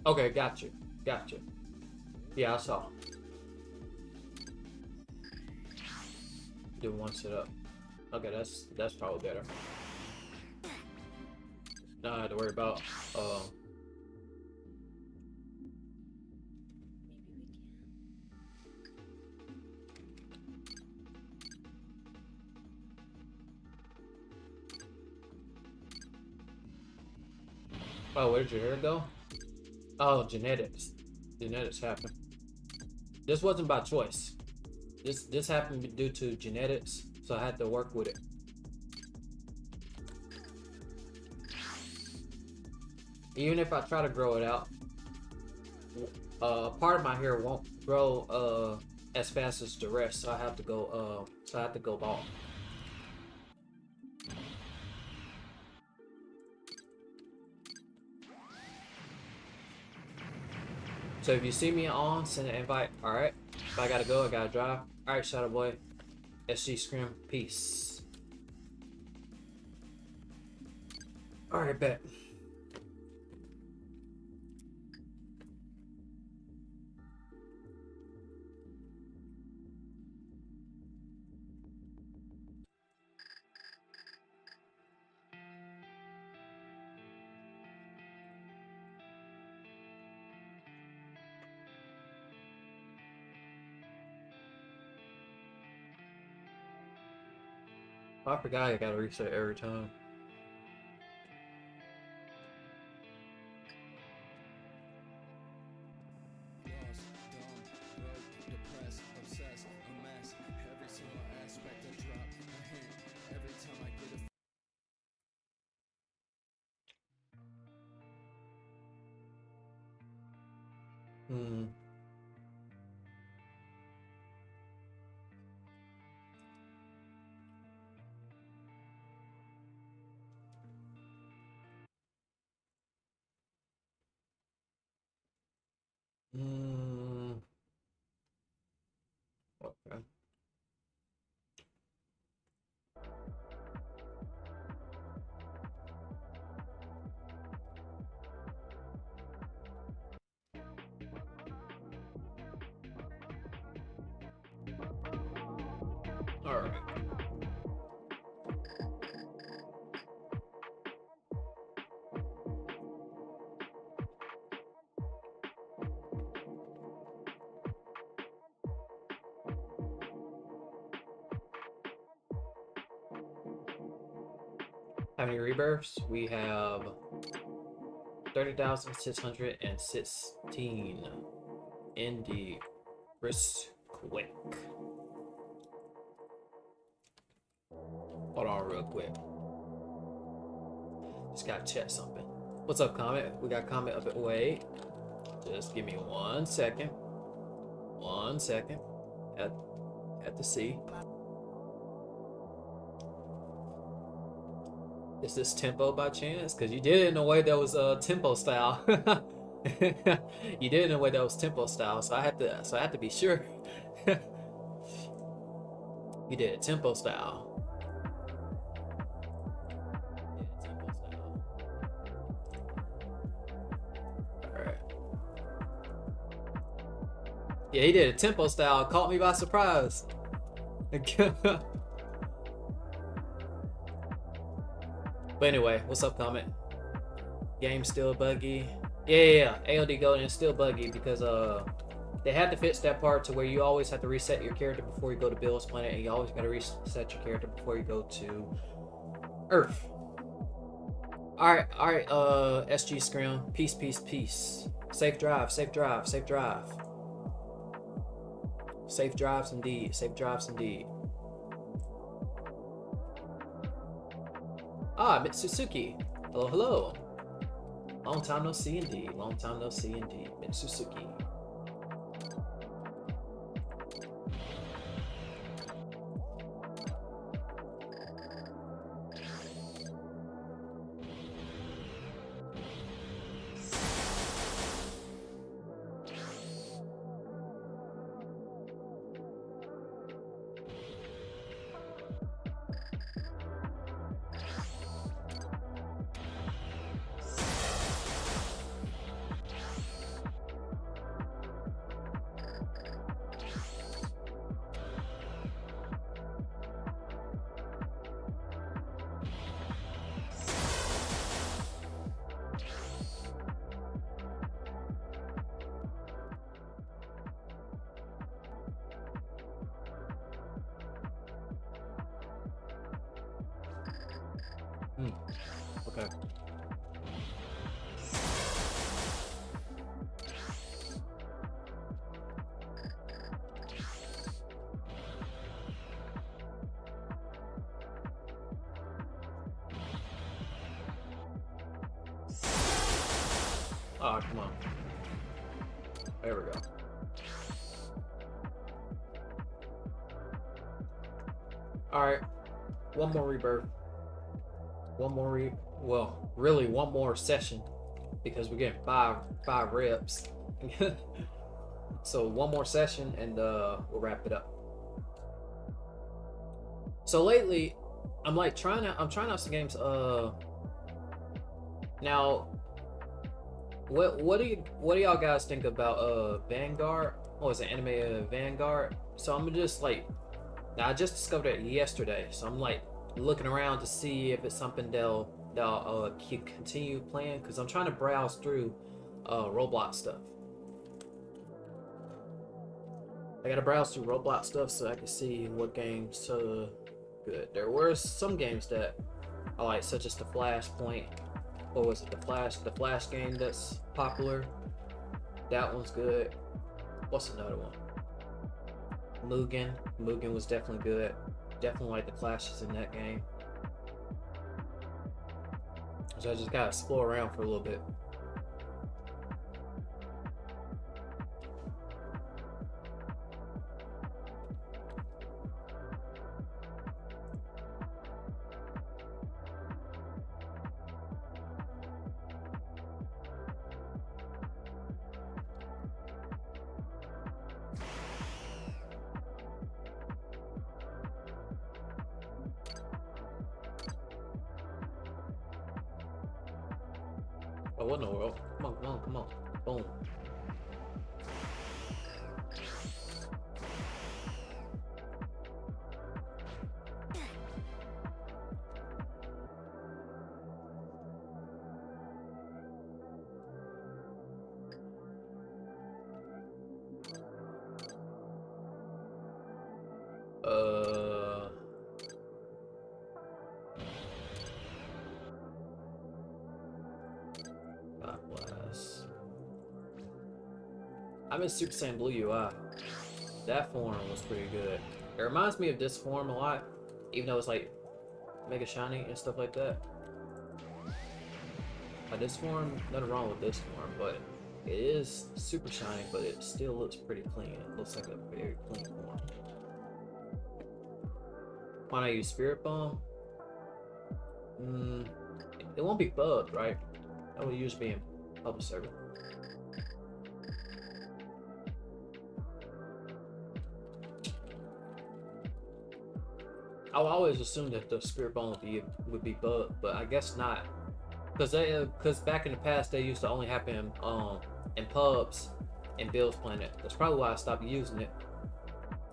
Okay, got you. Got you. Yeah, I saw. Do one sit up. Okay, that's probably better. Now I have to worry about oh, where did your hair go? Oh, genetics. Genetics happen. This wasn't by choice. This happened due to genetics, so I had to work with it. Even if I try to grow it out, part of my hair won't grow as fast as the rest, so I have to go bald. So if you see me on, send an invite. All right. If I gotta go, I gotta drive. All right, Shadow Boy. SG Scrim. Peace. All right, bet. I forgot I gotta reset every time. Hmm. Hmm. Okay. All right. How many rebirths? We have 30,616 in the wrist quick. Hold on real quick. Just gotta check something. What's up, Comet? We got Comet up at wait. Just give me 1 second. 1 second. At the C. Is this tempo by chance? Because you did it in a way that was tempo style. You did it in a way that was tempo style, so I had to be sure. You did it tempo style. Alright. Yeah, he did a tempo style. Caught me by surprise. But anyway, what's up, Comet? Game still buggy. Yeah. ALD Golden is still buggy because they had to fix that part to where you always have to reset your character before you go to Bill's planet, and you always got to reset your character before you go to Earth. All right. SG Scrim. Peace. Safe drive. Safe drives indeed. Safe drives indeed. Ah, Mitsusuki. Hello, hello. Long time no see indeed. Long time no see indeed. Mitsusuki. Okay. Ah, come on. There we go. Alright. One more rebirth. One more well, really one more session. Because we're getting five reps. So one more session and we'll wrap it up. So lately, I'm trying out some games. Now, what do y'all guys think about Vanguard? What was it, anime Vanguard? So I'm just now I just discovered it yesterday. So I'm looking around to see if it's something they'll continue playing, because I'm trying to browse through Roblox stuff. I gotta browse through Roblox stuff so I can see what games good. There were some games that I like, such as the Flashpoint. What was it? The Flash game that's popular. That one's good. What's another one? Mugen. Mugen was definitely good. Definitely like the clashes in that game. So I just gotta explore around for a little bit. Oh, what in the world? Come on, come on, come on. Boom. I'm in Super Saiyan Blue UI. That form was pretty good. It reminds me of this form a lot, even though it's mega shiny and stuff like that. This form, nothing wrong with this form, but it is super shiny, but it still looks pretty clean. It looks like a very clean form. Why not use Spirit Bomb? It won't be bugged, right? That will usually be in public server. I always assumed that the Spirit Bomb would be bugged, but I guess not. Because back in the past they used to only happen in pubs and Bill's Planet. That's probably why I stopped using it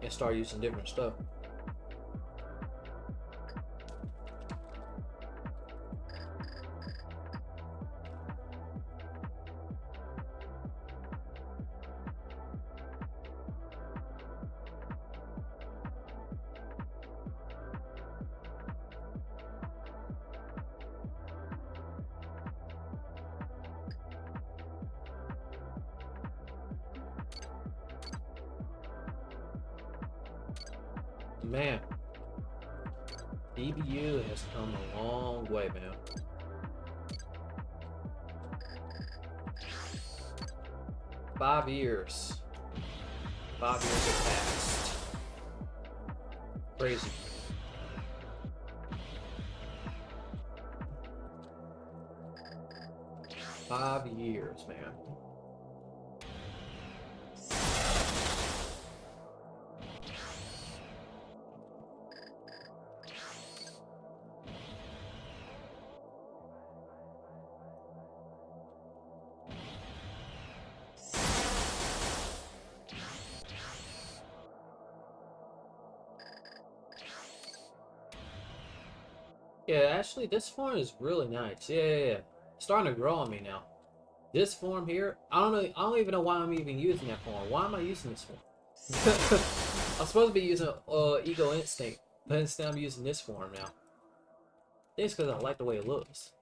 and started using different stuff. Man, DBU has come a long way, man. Five years. 5 years have passed. Crazy. Five years, man. Yeah, actually, this form is really nice. Yeah. It's starting to grow on me now. This form here, I don't know. I don't even know why I'm even using that form. Why am I using this form? I'm supposed to be using Ego Instinct, but instead I'm using this form now. I think it's because I like the way it looks.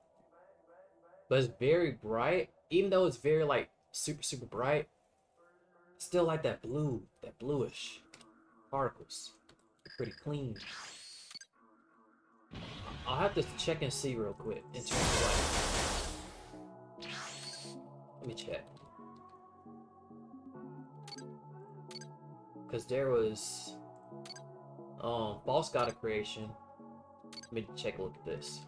But it's very bright, even though it's very like super bright. Still like that blue, that bluish particles. Pretty clean. I'll have to check and see real quick in terms of like. Let me check. Because there was false god of creation. Let me check a look at this.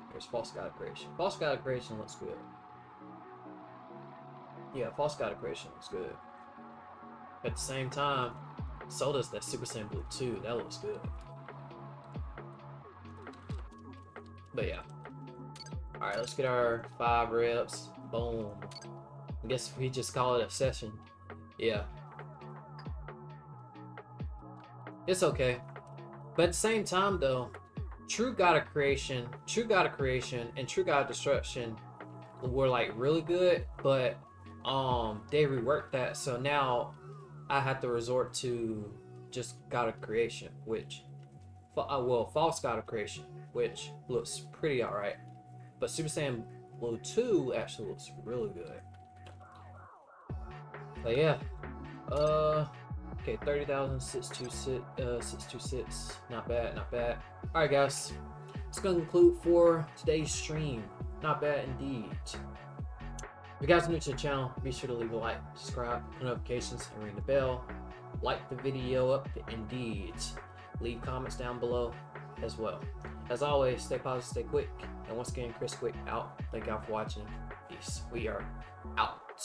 There's false god of creation. False god of creation looks good. Yeah, false god of creation looks good. At the same time, so does that Super Saiyan Blue 2. That looks good. But yeah. Alright, let's get our 5 reps. Boom. I guess we just call it a session. Yeah. It's okay. But at the same time though, True God of Creation, and True God of Destruction were like really good, but they reworked that, so now I have to resort to just God of Creation, which false God of Creation, which looks pretty alright. But Super Saiyan Blue 2 actually looks really good. But yeah. Okay, 30,626. Not bad, not bad. Alright guys. It's gonna conclude for today's stream. Not bad indeed. If you guys are new to the channel, be sure to leave a like, subscribe, notifications, and ring the bell. Like the video up indeed. Leave comments down below as well. As always, stay positive, stay quick. And once again, Chris Quick out. Thank y'all for watching. Peace. We are out.